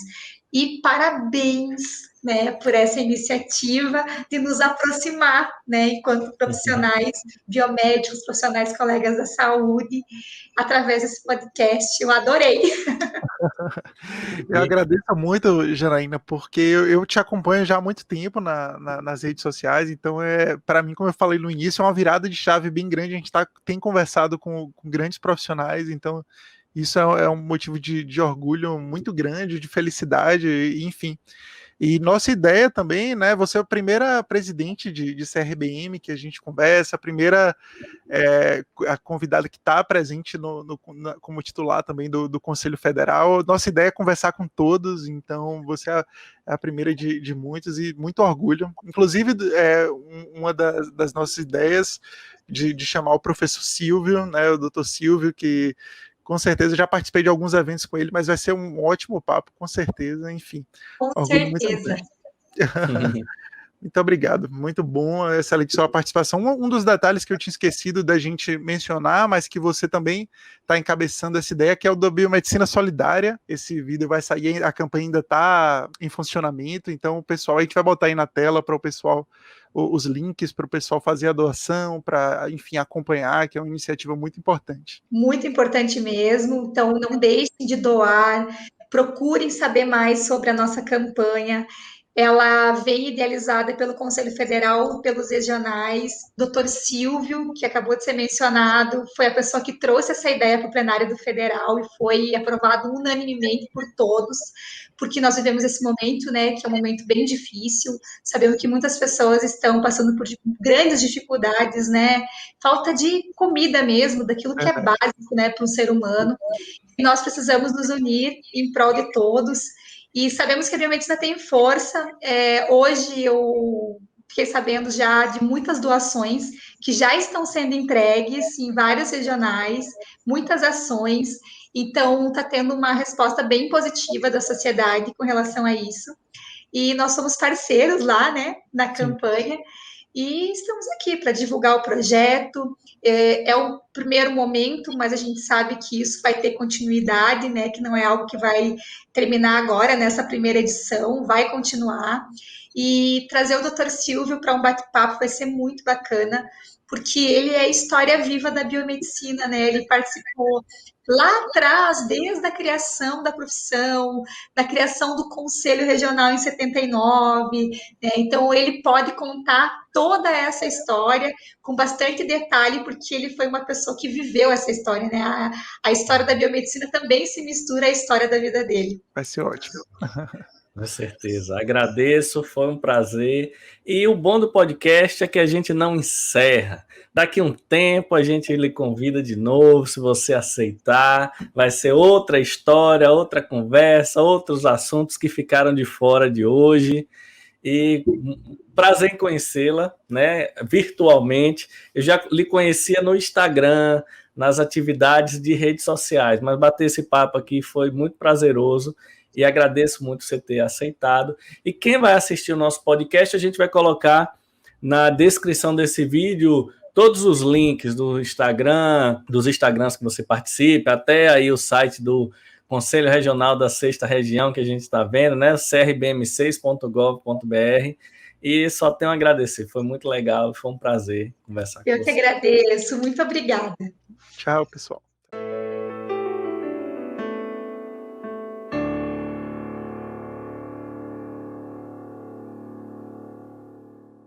E parabéns, né, por essa iniciativa de nos aproximar, né, enquanto profissionais biomédicos, profissionais colegas da saúde, através desse podcast. Eu adorei. Eu agradeço muito, Janaína, porque eu te acompanho já há muito tempo nas redes sociais, então para mim, como eu falei no início, é uma virada de chave bem grande. A gente tem conversado com grandes profissionais, então isso é um motivo de orgulho muito grande, de felicidade, enfim. E nossa ideia também, né? Você é a primeira presidente de CRBM que a gente conversa, a primeira a convidada que está presente como titular também do Conselho Federal. Nossa ideia é conversar com todos, então você é a primeira de muitos e muito orgulho. Inclusive, uma das nossas ideias de chamar o professor Silvio, né? O doutor Silvio, que com certeza já participei de alguns eventos com ele, mas vai ser um ótimo papo, com certeza, enfim. Com Orgulho certeza. Muito obrigado, muito bom, excelente sua participação. Um dos detalhes que eu tinha esquecido da gente mencionar, mas que você também está encabeçando essa ideia, que é o da Biomedicina Solidária. Esse vídeo vai sair, a campanha ainda está em funcionamento, então o pessoal, a gente vai botar aí na tela para o pessoal, os links para o pessoal fazer a doação, para, enfim, acompanhar, que é uma iniciativa muito importante. Muito importante mesmo, então não deixem de doar, procurem saber mais sobre a nossa campanha. Ela vem idealizada pelo Conselho Federal, pelos regionais. Dr. Silvio, que acabou de ser mencionado, foi a pessoa que trouxe essa ideia para o plenário do Federal e foi aprovado unanimemente por todos, porque nós vivemos esse momento, né, que é um momento bem difícil. Sabemos que muitas pessoas estão passando por grandes dificuldades, né, falta de comida mesmo, daquilo que é básico, né, para um ser humano. E nós precisamos nos unir em prol de todos. E sabemos que a biomedicina tem força. Hoje eu fiquei sabendo já de muitas doações que já estão sendo entregues em vários regionais, muitas ações. Então, está tendo uma resposta bem positiva da sociedade com relação a isso. E nós somos parceiros lá, né, na campanha. Sim. E estamos aqui para divulgar o projeto. É o primeiro momento, mas a gente sabe que isso vai ter continuidade, né? Que não é algo que vai terminar agora nessa primeira edição, vai continuar. E trazer o Dr. Silvio para um bate-papo vai ser muito bacana, porque ele é a história viva da biomedicina, né? Ele participou lá atrás, desde a criação da profissão, da criação do Conselho Regional em 79, né? Então ele pode contar toda essa história com bastante detalhe, porque ele foi uma pessoa que viveu essa história, né? A história da biomedicina também se mistura à história da vida dele. Vai ser ótimo. Com certeza, agradeço, foi um prazer. E o bom do podcast é que a gente não encerra. Daqui um tempo a gente lhe convida de novo, se você aceitar. Vai ser outra história, outra conversa, outros assuntos que ficaram de fora de hoje. E prazer em conhecê-la, né, virtualmente. Eu já lhe conhecia no Instagram, nas atividades de redes sociais, mas bater esse papo aqui foi muito prazeroso. E agradeço muito você ter aceitado. E quem vai assistir o nosso podcast, a gente vai colocar na descrição desse vídeo todos os links do Instagram, dos Instagrams que você participa, até aí o site do Conselho Regional da 6ª Região, que a gente está vendo, né? crbm6.gov.br. E só tenho a agradecer. Foi muito legal, foi um prazer conversar com você. Eu que agradeço. Muito obrigada. Tchau, pessoal.